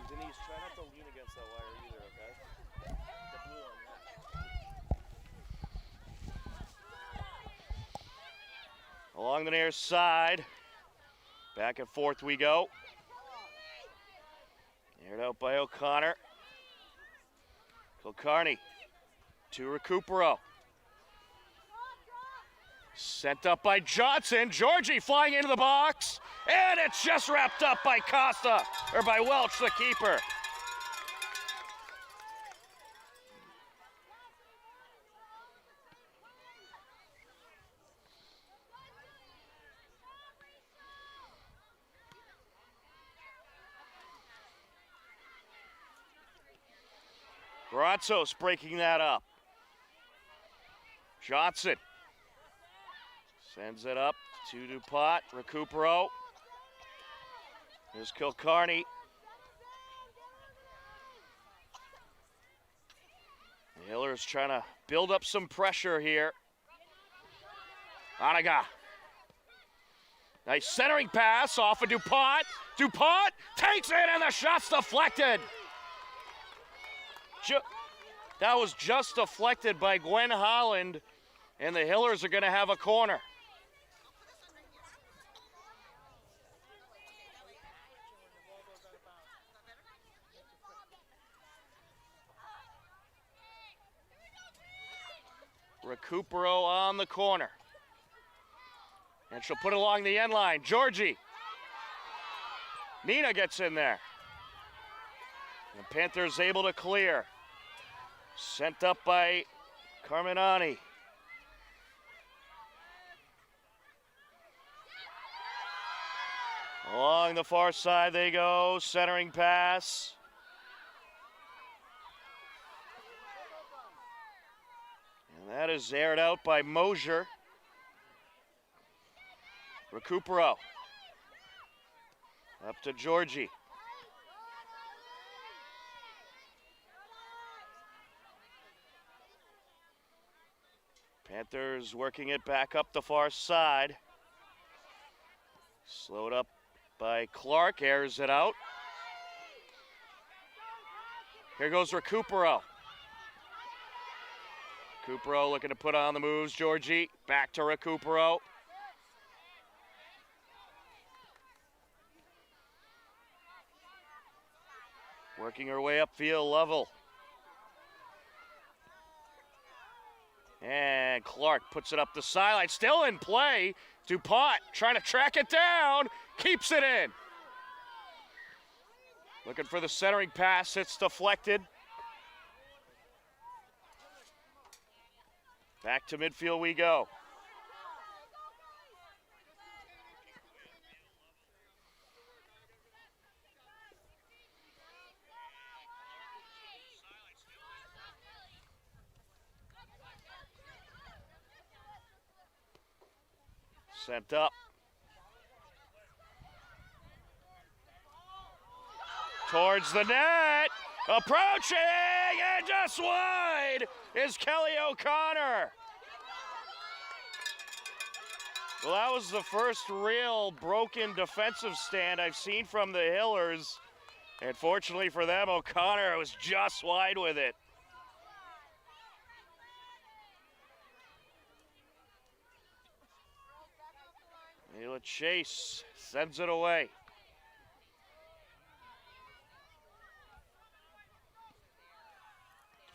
Denise, try not to lean against that wire either, okay? The blue one. Along the near side. Back and forth we go. Aired out by O'Connor. Kilcarney to Recupero. Sent up by Johnson. Georgie flying into the box. And it's just wrapped up by Costa, or by Welch, the keeper. Bronzos breaking that up. Johnson sends it up to DuPont. Recupero. Here's Kilcarney. The Hillers trying to build up some pressure here. Anaga. Nice centering pass off of DuPont. DuPont takes it and the shot's deflected. That was just deflected by Gwen Holland, and the Hillers are going to have a corner. Recupero on the corner. And she'll put it along the end line. Georgie. Nina gets in there. And Panthers able to clear. Sent up by Carminani. Along the far side they go, centering pass. And that is aired out by Mosier. Recupero. Up to Georgie. Panthers working it back up the far side. Slowed up by Clark, airs it out. Here goes Recupero. Recupero looking to put on the moves. Georgie, back to Recupero. Working her way upfield level. And Clark puts it up the sideline, still in play. DuPont trying to track it down, keeps it in. Looking for the centering pass, it's deflected. Back to midfield we go. Sent up. Towards the net. Approaching and just wide is Kelly O'Connor. Well, that was the first real broken defensive stand I've seen from the Hillers. And fortunately for them, O'Connor was just wide with it. Ayla Chase sends it away.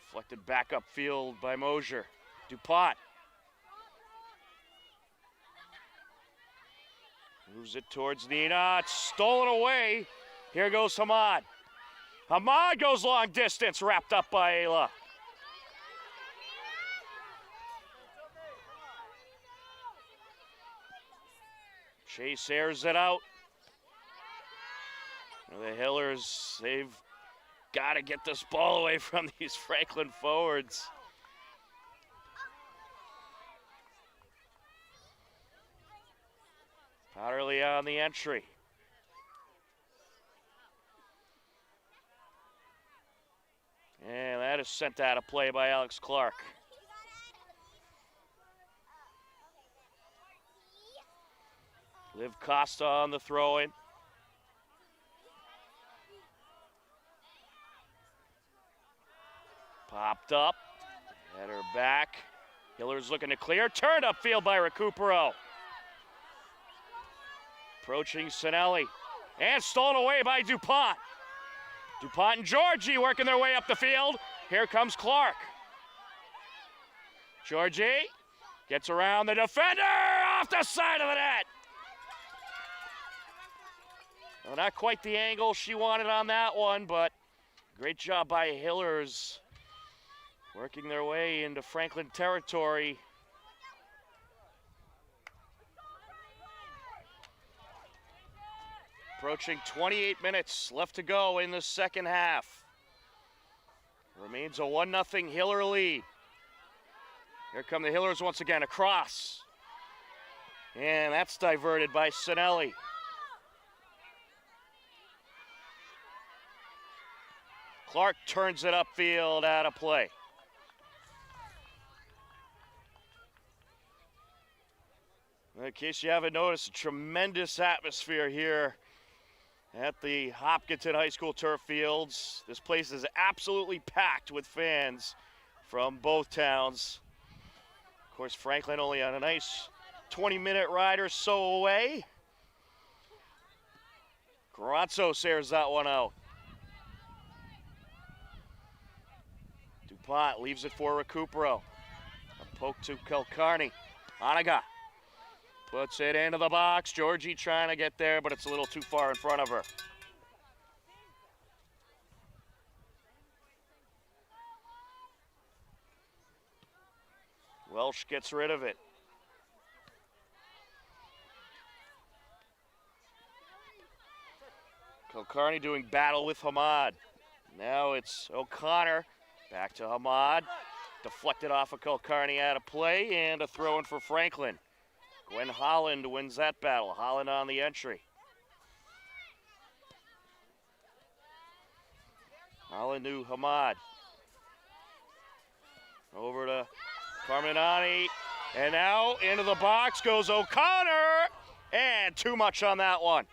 Deflected back upfield by Mosier. DuPont. Moves it towards Nina. It's stolen away. Here goes Hamad. Hamad goes long distance, wrapped up by Ayla. Chase airs it out. The Hillers, they've got to get this ball away from these Franklin forwards. Powderly on the entry. And that is sent out of play by Alex Clark. Liv Costa on the throw-in. Popped up, header back. Hillers looking to clear, turned upfield by Recupero. Approaching Sinelli, and stolen away by DuPont. DuPont and Georgie working their way up the field. Here comes Clark. Georgie gets around the defender, off the side of the net. Well, not quite the angle she wanted on that one, but great job by Hillers working their way into Franklin territory. Approaching 28 minutes left to go in the second half. Remains a 1-0 Hiller lead. Here come the Hillers once again, across. And that's diverted by Sinelli. Clark turns it upfield, out of play. In case you haven't noticed, a tremendous atmosphere here at the Hopkinton High School turf fields. This place is absolutely packed with fans from both towns. Of course, Franklin only on a nice 20-minute ride or so away. Carranzo airs that one out. DuPont leaves it for Recupero. A poke to Kilcarney. Anaga puts it into the box. Georgie trying to get there, but it's a little too far in front of her. Welsh gets rid of it. Kilcarney doing battle with Hamad. Now it's O'Connor. Back to Hamad. Deflected off of Kilcarney, out of play, and a throw in for Franklin. Gwen Holland wins that battle. Holland on the entry. Holland to Hamad. Over to Carminati. And now into the box goes O'Connor. And too much on that one.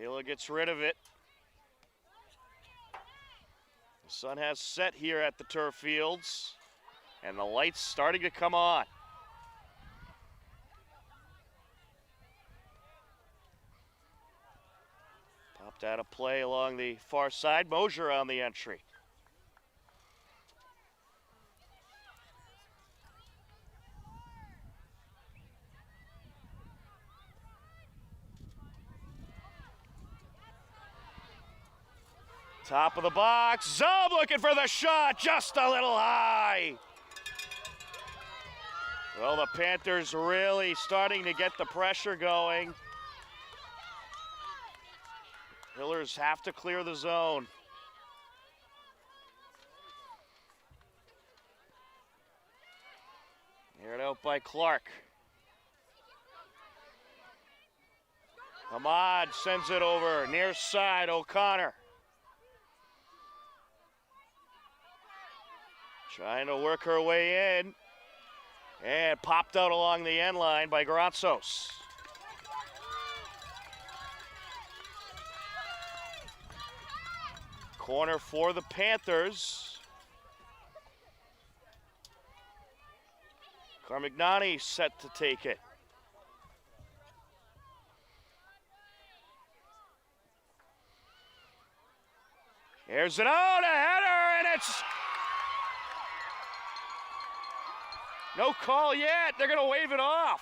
Ayla gets rid of it. The sun has set here at the turf fields, and the lights starting to come on. Popped Knocked out of play along the far side. Mosier on the entry. Top of the box, Zub looking for the shot, just a little high. Well, the Panthers really starting to get the pressure going. Hillers have to clear the zone. Aired out by Clark. Ahmad sends it over, near side, O'Connor. Trying to work her way in. And popped out along the end line by Gratsos. Corner for the Panthers. Carmignani set to take it. Here's it out, a header, and it's no call yet. They're going to wave it off.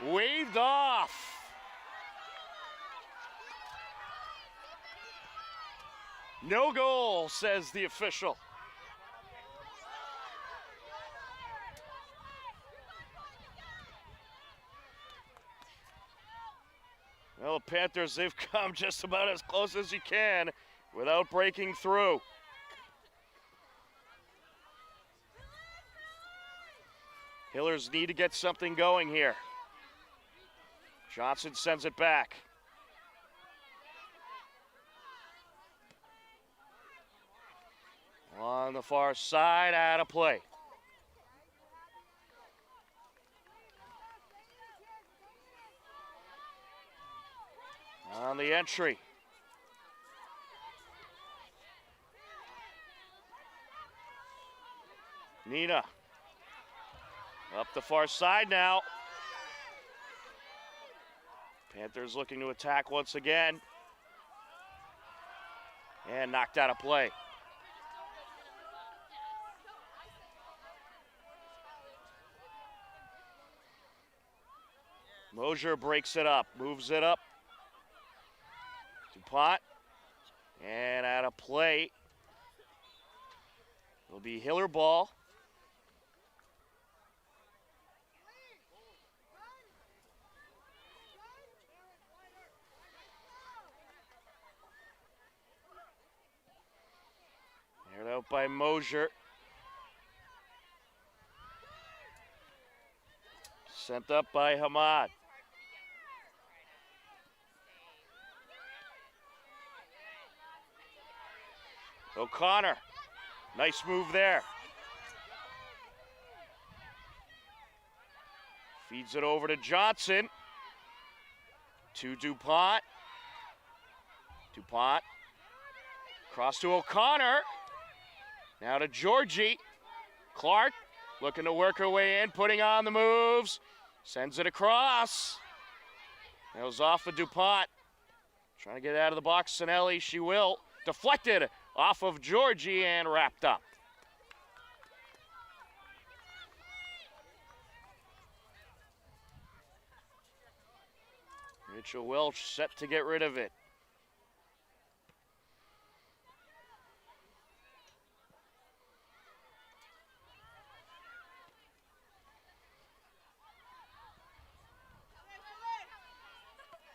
Waved off. No goal, says the official. Well, the Panthers, they've come just about as close as you can without breaking through. Hillers need to get something going here. Johnson sends it back. On the far side, out of play. On the entry. Nina. Up the far side now. Panthers looking to attack once again. And knocked out of play. Mosier breaks it up, moves it up. DuPont. And out of play. It'll be Hiller ball. Aired out by Mosier. Sent up by Hamad. O'Connor, nice move there. Feeds it over to Johnson. To DuPont. DuPont. Cross to O'Connor. Now to Georgie. Clark looking to work her way in, putting on the moves. Sends it across. That was off of DuPont. Trying to get out of the box, Sinelli, she will. Deflected off of Georgie and wrapped up. Mitchell Welch set to get rid of it.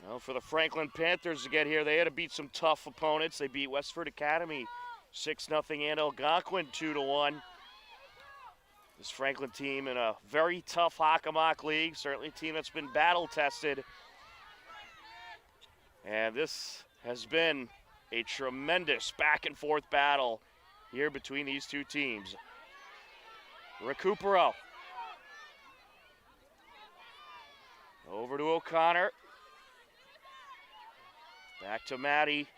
Well, for the Franklin Panthers to get here, they had to beat some tough opponents. They beat Westford Academy 6-0 and Algonquin 2-1. This Franklin team in a very tough Hockomock league, certainly a team that's been battle-tested. And this has been a tremendous back-and-forth battle here between these two teams. Recupero. Over to O'Connor. Back to Maddie.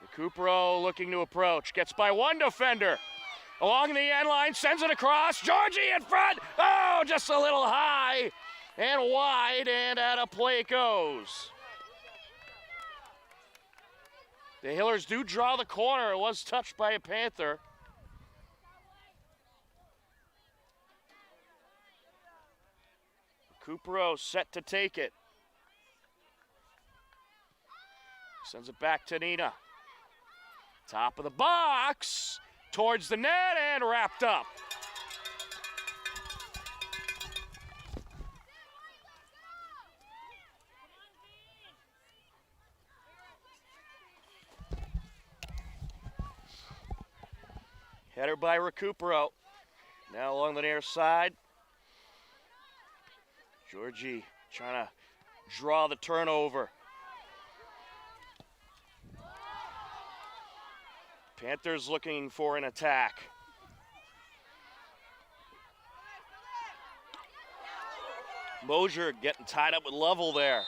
Recupero looking to approach. Gets by one defender. Along the end line, sends it across. Georgie in front. Oh, just a little high. And wide, and out of play it goes. The Hillers do draw the corner. It was touched by a Panther. Recupero set to take it. Sends it back to Nina. Top of the box, towards the net, and wrapped up. Header by Recupero. Now along the near side. Georgie trying to draw the turnover. Panthers looking for an attack. Mosier getting tied up with Lovell there.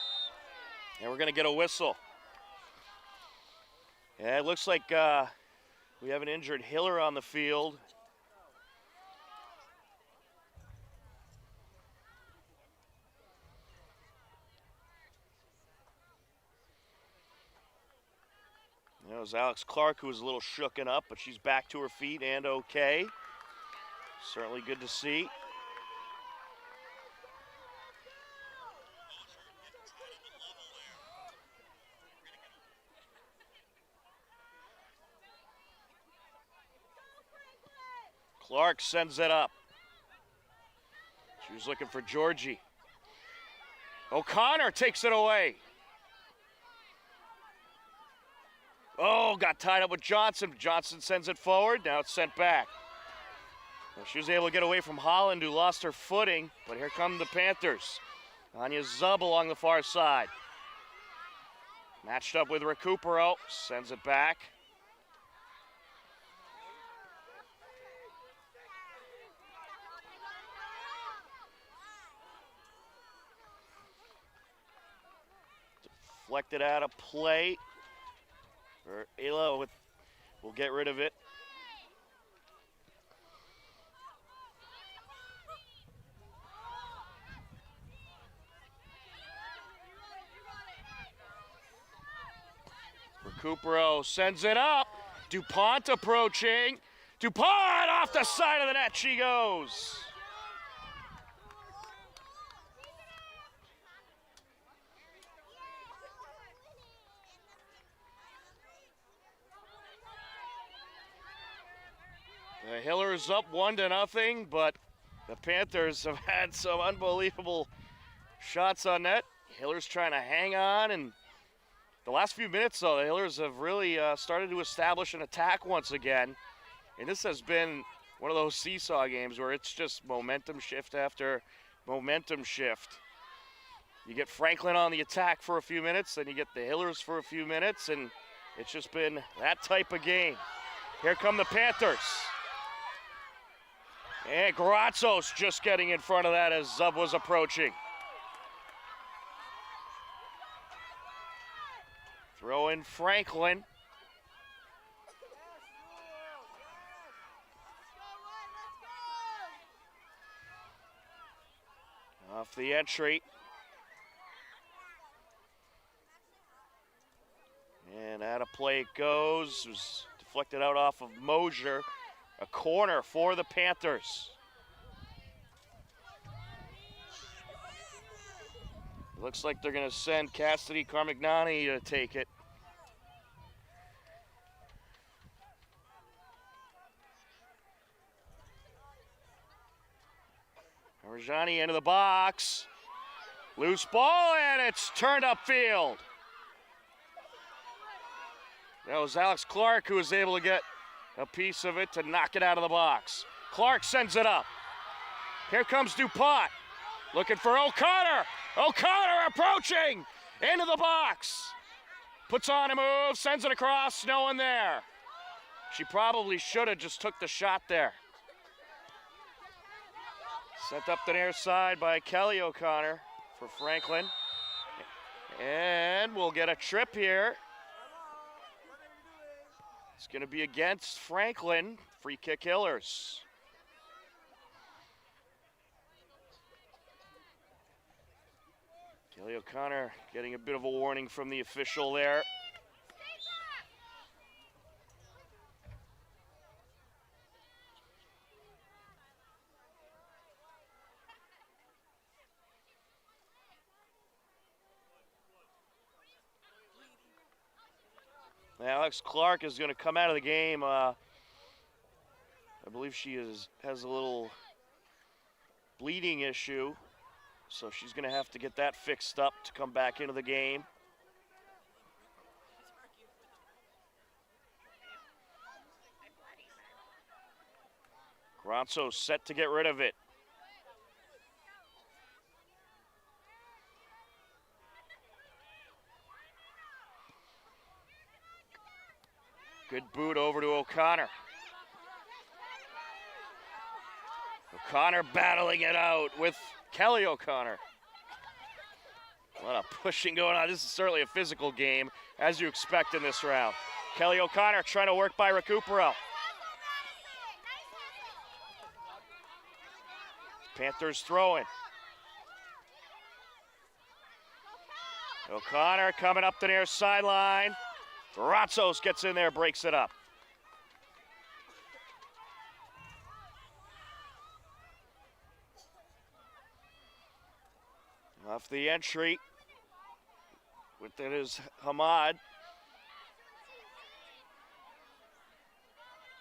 And we're going to get a whistle. Yeah, it looks like we have an injured Hiller on the field. That was Alex Clark, who was a little shooken up, but she's back to her feet and okay. Certainly good to see. Clark sends it up. She was looking for Georgie. O'Connor takes it away. Oh, got tied up with Johnson. Johnson sends it forward. Now it's sent back. Well, she was able to get away from Holland, who lost her footing, but here come the Panthers. Anya Zub along the far side. Matched up with Recupero. Sends it back. Deflected out of play. Ayla will get rid of it. Recupero sends it up. DuPont approaching. DuPont off the side of the net she goes. The Hillers up 1-0, but the Panthers have had some unbelievable shots on net. Hillers trying to hang on, and the last few minutes, though, the Hillers have really started to establish an attack once again. And this has been one of those seesaw games where it's just momentum shift after momentum shift. You get Franklin on the attack for a few minutes, then you get the Hillers for a few minutes, and it's just been that type of game. Here come the Panthers. And Gratzos just getting in front of that as Zub was approaching. Throw in Franklin. Off the entry. And out of play it goes. It was deflected out off of Mosier. A corner for the Panthers. Looks like they're going to send Cassidy Carmignani to take it. Rajani into the box. Loose ball, and it's turned upfield. That was Alex Clark who was able to get a piece of it to knock it out of the box. Clark sends it up. Here comes DuPont. Looking for O'Connor. O'Connor approaching into the box. Puts on a move, sends it across, no one there. She probably should have just took the shot there. Sent up the near side by Kelly O'Connor for Franklin. And we'll get a trip here. It's going to be against Franklin. Free kick Hillers. Kelly O'Connor getting a bit of a warning from the official there. Alex Clark is going to come out of the game. I believe she has a little bleeding issue, so she's going to have to get that fixed up to come back into the game. Gronzo set to get rid of it. Good boot over to O'Connor. O'Connor battling it out with Kelly O'Connor. A lot of pushing going on. This is certainly a physical game, as you expect in this round. Kelly O'Connor trying to work by Recupero. Panthers throwing. O'Connor coming up the near sideline. Ratzos gets in there, breaks it up. Off the entry. With it is Hamad.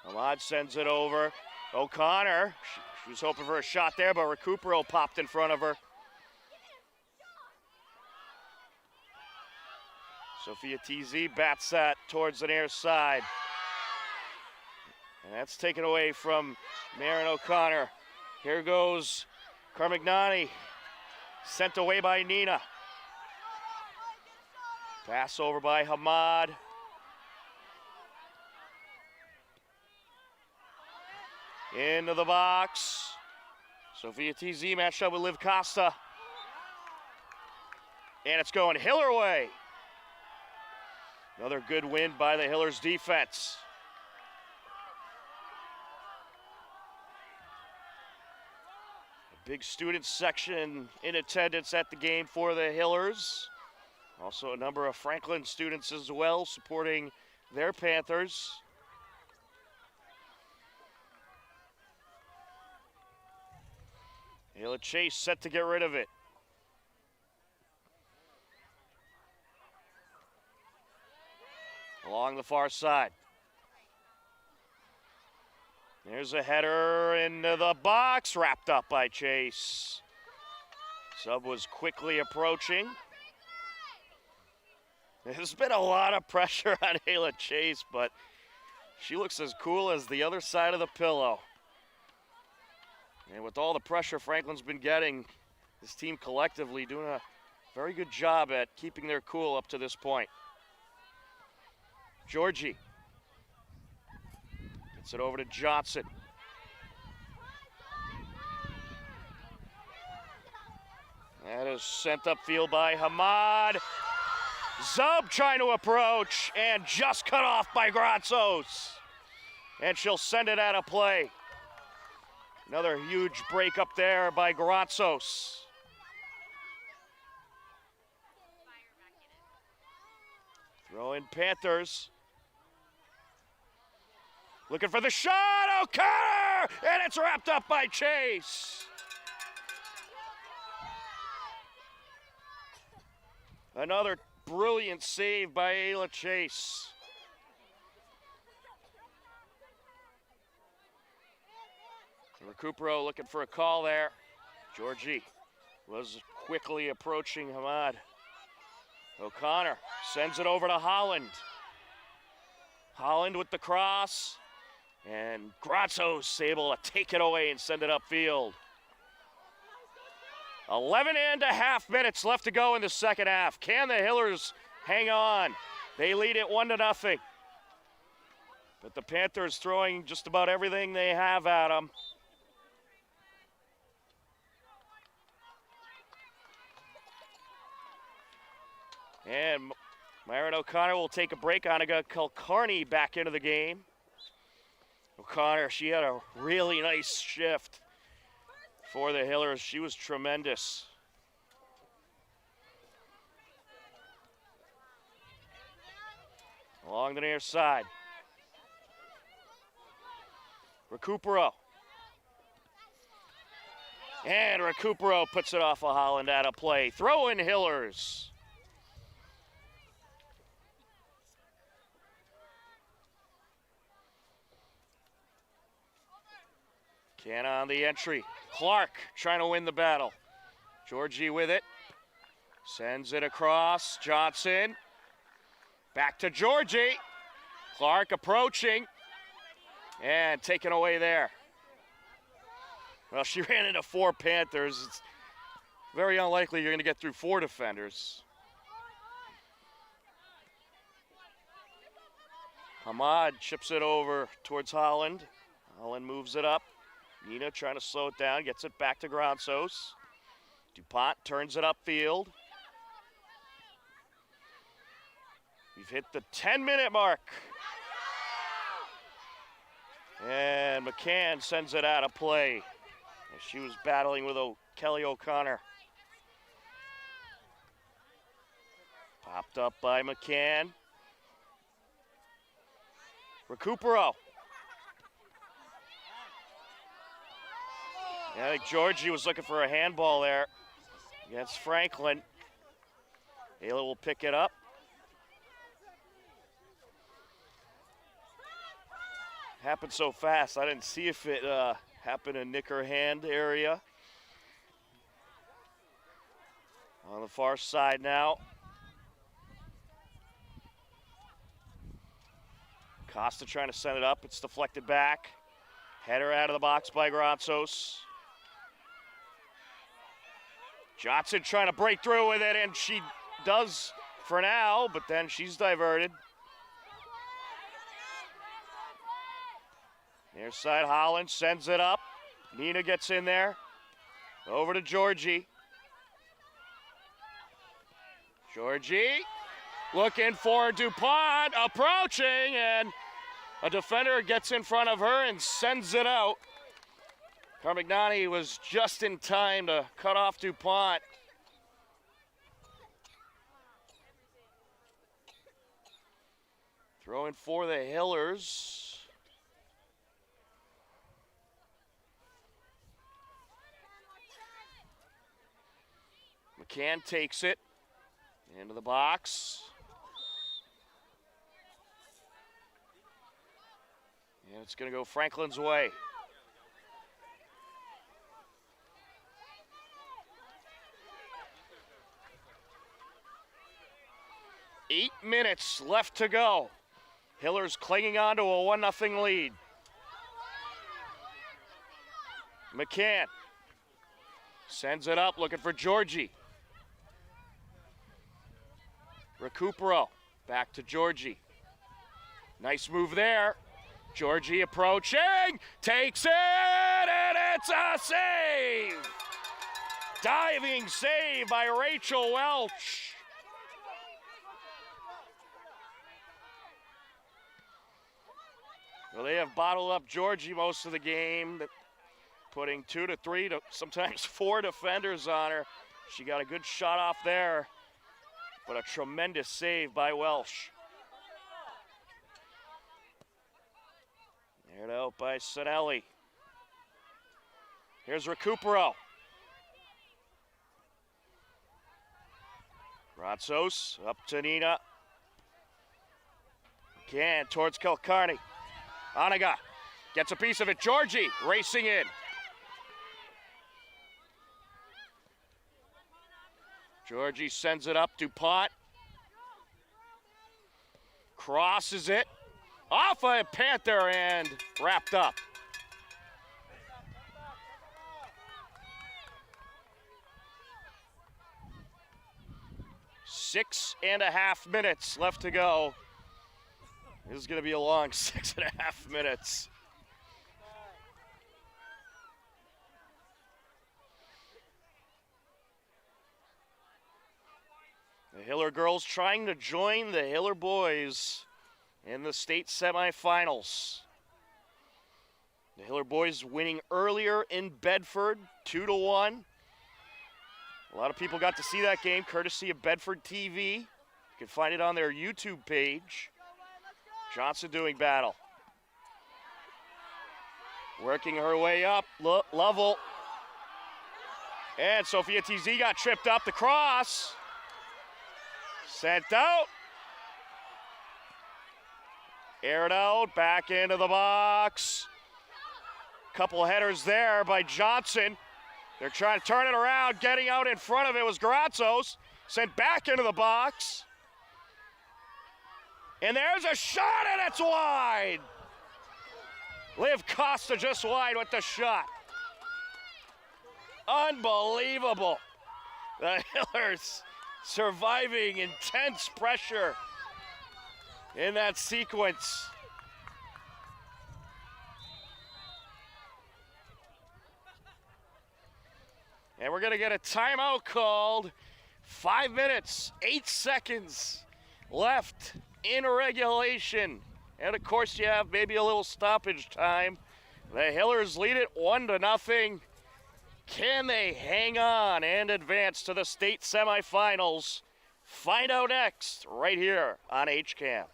Hamad sends it over. O'Connor, she was hoping for a shot there, but Recupero popped in front of her. Sophia TZ bats that towards the near side. And that's taken away from Marin O'Connor. Here goes Carmignani, sent away by Nina. Pass over by Hamad. Into the box. Sophia TZ matched up with Liv Costa. And it's going Hiller way. Another good win by the Hillers defense. A big student section in attendance at the game for the Hillers. Also a number of Franklin students as well supporting their Panthers. Ayla Chase set to get rid of it. Along the far side. There's a header into the box, wrapped up by Chase. Sub was quickly approaching. There's been a lot of pressure on Ayla Chase, but she looks as cool as the other side of the pillow. And with all the pressure Franklin's been getting, this team collectively doing a very good job at keeping their cool up to this point. Georgie gets it over to Johnson. That is sent upfield by Hamad. Zub trying to approach and just cut off by Gratsos. And she'll send it out of play. Another huge break up there by Gratsos. Throw in Panthers. Looking for the shot, O'Connor! And it's wrapped up by Chase. Another brilliant save by Ayla Chase. Recupero looking for a call there. Georgie was quickly approaching Hamad. O'Connor sends it over to Holland. Holland with the cross. And Gratsos able to take it away and send it upfield. 11.5 minutes left to go in the second half. Can the Hillers hang on? They lead it 1-0. But the Panthers throwing just about everything they have at them. And Myron O'Connor will take a break. Annika Kulkarni back into the game. O'Connor, she had a really nice shift for the Hillers. She was tremendous. Along the near side. Recupero. And Recupero puts it off of Holland out of play. Throw in Hillers. Can on the entry. Clark trying to win the battle. Georgie with it. Sends it across. Johnson. Back to Georgie. Clark approaching. And taken away there. Well, she ran into 4 Panthers. It's very unlikely you're going to get through 4 defenders. Hamad chips it over towards Holland. Holland moves it up. Nina trying to slow it down, gets it back to Gransos. DuPont turns it upfield. We've hit the 10-minute mark. And McCann sends it out of play. As she was battling with Kelly O'Connor. Popped up by McCann. Recupero. I think Georgie was looking for a handball there against Franklin. Ayla will pick it up. Happened so fast, I didn't see if it happened in nick her hand area. On the far side now. Costa trying to send it up, it's deflected back. Header out of the box by Gransos. Johnson trying to break through with it, and she does for now, but then she's diverted. Near side, Holland sends it up. Nina gets in there. Over to Georgie. Georgie looking for DuPont, approaching, and a defender gets in front of her and sends it out. Carmignani was just in time to cut off DuPont. Throwing for the Hillers. McCann takes it into the box. And it's going to go Franklin's way. Eight minutes left to go. Hillers clinging on to a 1-0 lead. McCann sends it up, looking for Georgie. Recupero back to Georgie. Nice move there. Georgie approaching, takes it, and it's a save! Diving save by Rachel Welch. Well, they have bottled up Georgie most of the game, putting 2 to 3 to sometimes 4 defenders on her. She got a good shot off there, but a tremendous save by Welsh. Aired out by Sinelli. Here's Recupero. Gransos up to Nina. Again towards Kilcarney. Anaga gets a piece of it. Georgie racing in. Georgie sends it up. DuPont crosses it off a Panther and wrapped up. Six and a half minutes left to go. This is going to be a long 6.5 minutes. The Hiller girls trying to join the Hiller boys in the state semifinals. The Hiller boys winning earlier in Bedford, 2-1. A lot of people got to see that game courtesy of Bedford TV. You can find it on their YouTube page. Johnson doing battle. Working her way up, Lovell. And Sophia TZ got tripped up. The cross. Sent out. Aired out, back into the box. Couple headers there by Johnson. They're trying to turn it around. Getting out in front of it was Gratzos. Sent back into the box. And there's a shot, and it's wide. Liv Costa just wide with the shot. Unbelievable. The Hillers surviving intense pressure in that sequence. And we're gonna get a timeout called. 5 minutes, 8 seconds left in regulation. And of course you have maybe a little stoppage time. The Hillers lead it 1-0. Can they hang on and advance to the state semifinals? Find out next, right here on HCAM.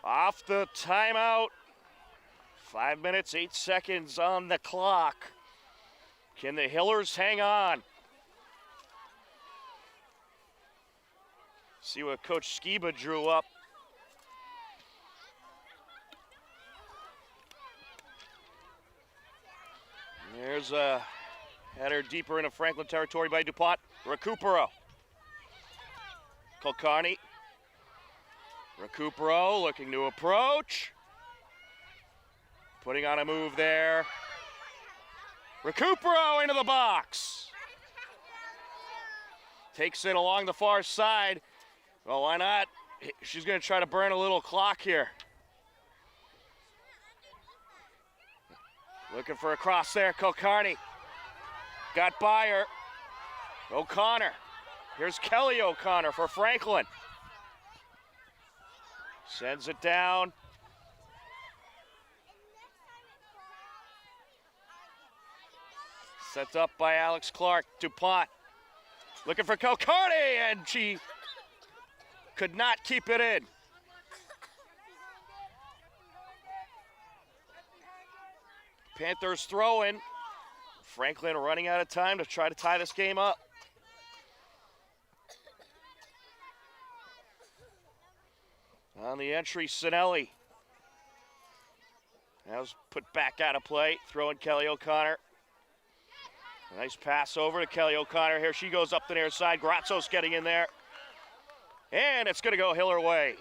Off the timeout. 5 minutes, 8 seconds on the clock. Can the Hillers hang on? See what Coach Skiba drew up. There's a header deeper into Franklin territory by DuPont. Recupero. Kulkarni. Recupero looking to approach. Putting on a move there. Recupero into the box. Takes it along the far side. Well, why not? She's going to try to burn a little clock here. Looking for a cross there, Kulkarni. Got by her. O'Connor. Here's Kelly O'Connor for Franklin. Sends it down. Set up by Alex Clark. DuPont looking for Kulkarni, and she could not keep it in. Panthers throwing. Franklin running out of time to try to tie this game up. On the entry, Sinelli. That was put back out of play. Throwing Kelly O'Connor. Nice pass over to Kelly O'Connor. Here she goes up the near side. Gratzos getting in there. And it's going to go Hiller way.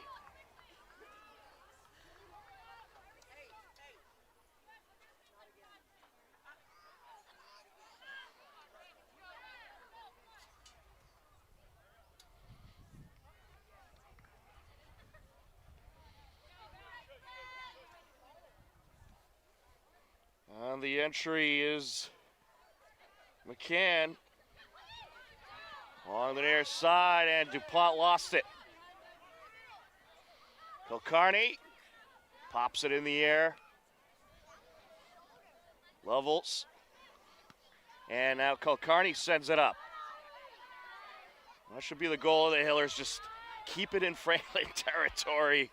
On the entry is McCann. Along the near side, and DuPont lost it. Kulkarni pops it in the air. Levels. And now Kulkarni sends it up. That should be the goal of the Hillers, just keep it in Franklin territory.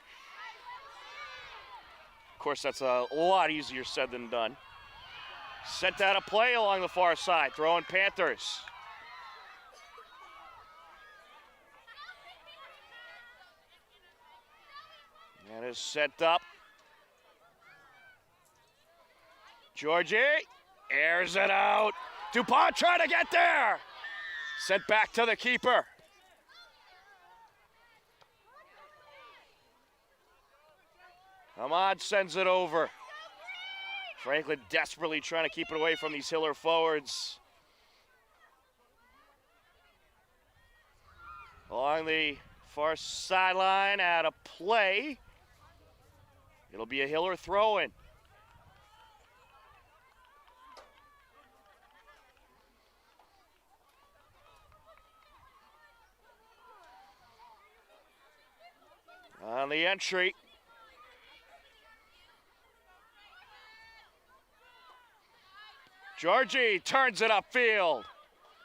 Of course, that's a lot easier said than done. Sent out a play along the far side, throwing Panthers. And is sent up. Georgie airs it out. DuPont trying to get there. Sent back to the keeper. Ahmad sends it over. Franklin desperately trying to keep it away from these Hiller forwards. Along the far sideline at a play. It'll be a Hiller throw-in. On the entry. Georgie turns it upfield.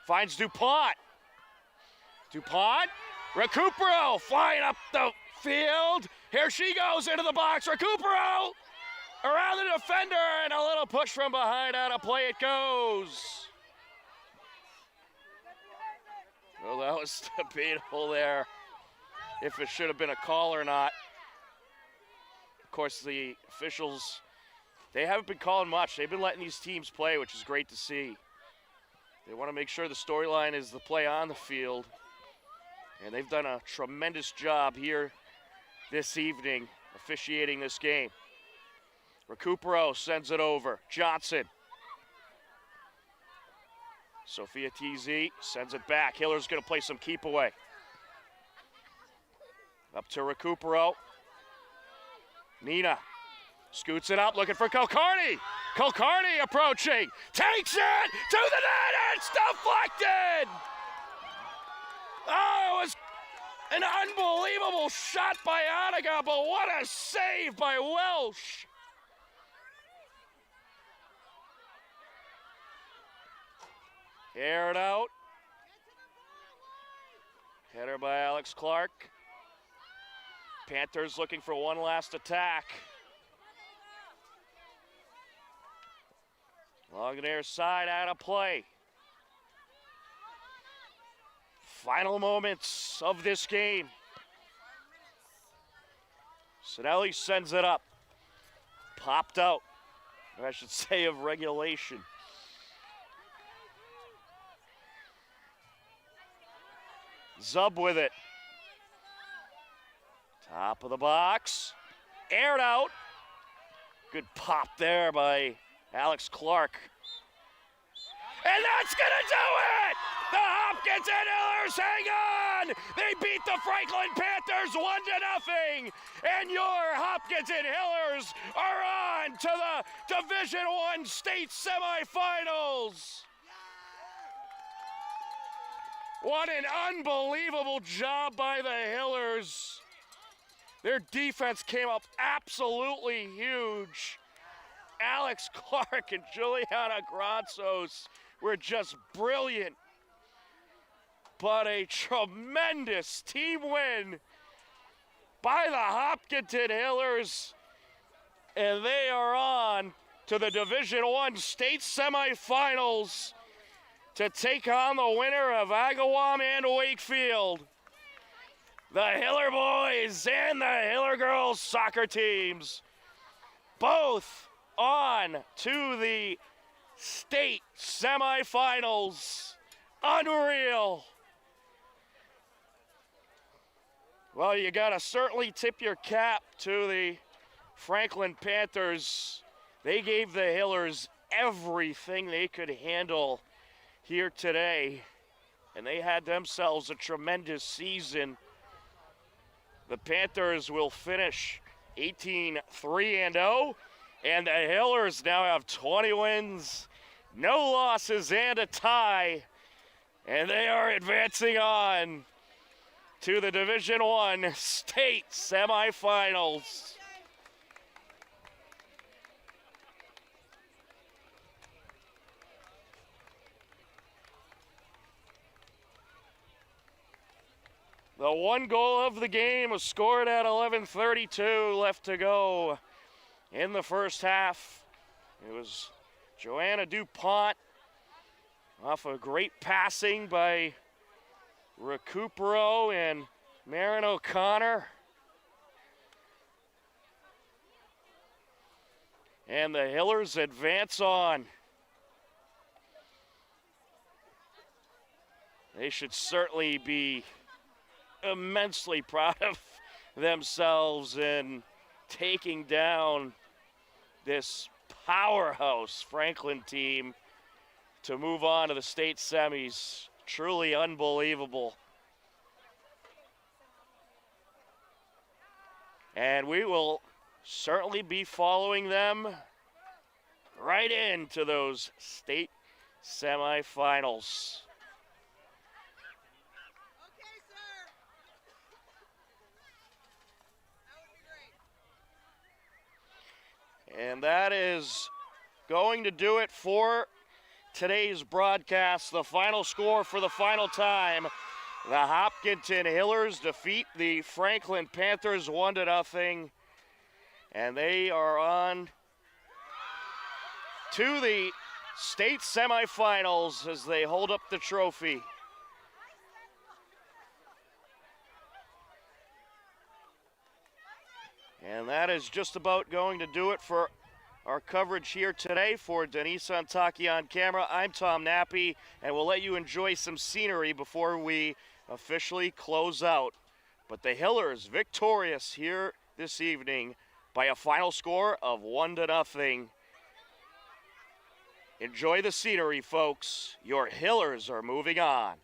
Finds DuPont. DuPont. Recupero flying up the field. Here she goes into the box. Recupero around the defender and a little push from behind. Out of play it goes. Well, that was debatable there, if it should have been a call or not. Of course, the officials, they haven't been calling much. They've been letting these teams play, which is great to see. They want to make sure the storyline is the play on the field. And they've done a tremendous job here this evening officiating this game. Recupero sends it over. Johnson. Sophia TZ sends it back. Hiller's going to play some keep away. Up to Recupero. Nina scoots it up, looking for Kulkarni. Kulkarni approaching. Takes it to the net. It's deflected. Oh, it was an unbelievable shot by Anaga, but what a save by Welsh. Aired out. Header by Alex Clark. Panthers looking for one last attack. Along the near side, out of play. Final moments of this game. Sinelli sends it up. Popped out, or I should say, of regulation. Zub with it. Top of the box. Aired out. Good pop there by Alex Clark. And that's gonna do it! The Hopkins and Hillers hang on! They beat the Franklin Panthers 1-0. And your Hopkins and Hillers are on to the Division I state semifinals. What an unbelievable job by the Hillers. Their defense came up absolutely huge. Alex Clark and Juliana Granzos were just brilliant. But a tremendous team win by the Hopkinton Hillers. And they are on to the Division I state semifinals to take on the winner of Agawam and Wakefield. The Hiller boys and the Hiller girls soccer teams, both on to the state semifinals. Unreal. Well, you gotta certainly tip your cap to the Franklin Panthers. They gave the Hillers everything they could handle here today, and they had themselves a tremendous season. The Panthers will finish 18-3-0, and the Hillers now have 20 wins, no losses, and a tie, and they are advancing on to the Division I state semifinals. The one goal of the game was scored at 11:32 left to go in the first half. It was Joanna DuPont off a great passing by Recupero and Marin O'Connor. And the Hillers advance on. They should certainly be immensely proud of themselves in taking down this powerhouse Franklin team to move on to the state semis. Truly unbelievable. And we will certainly be following them right into those state semifinals.
Okay, sir. That would be great.
And that is going to do it for today's broadcast. The final score for the final time. The Hopkinton Hillers defeat the Franklin Panthers 1-0. And they are on to the state semifinals as they hold up the trophy. And that is just about going to do it for our coverage here today. For Denise Antaki on camera, I'm Tom Nappy, and we'll let you enjoy some scenery before we officially close out. But the Hillers victorious here this evening by a final score of 1-0. Enjoy the scenery, folks. Your Hillers are moving on.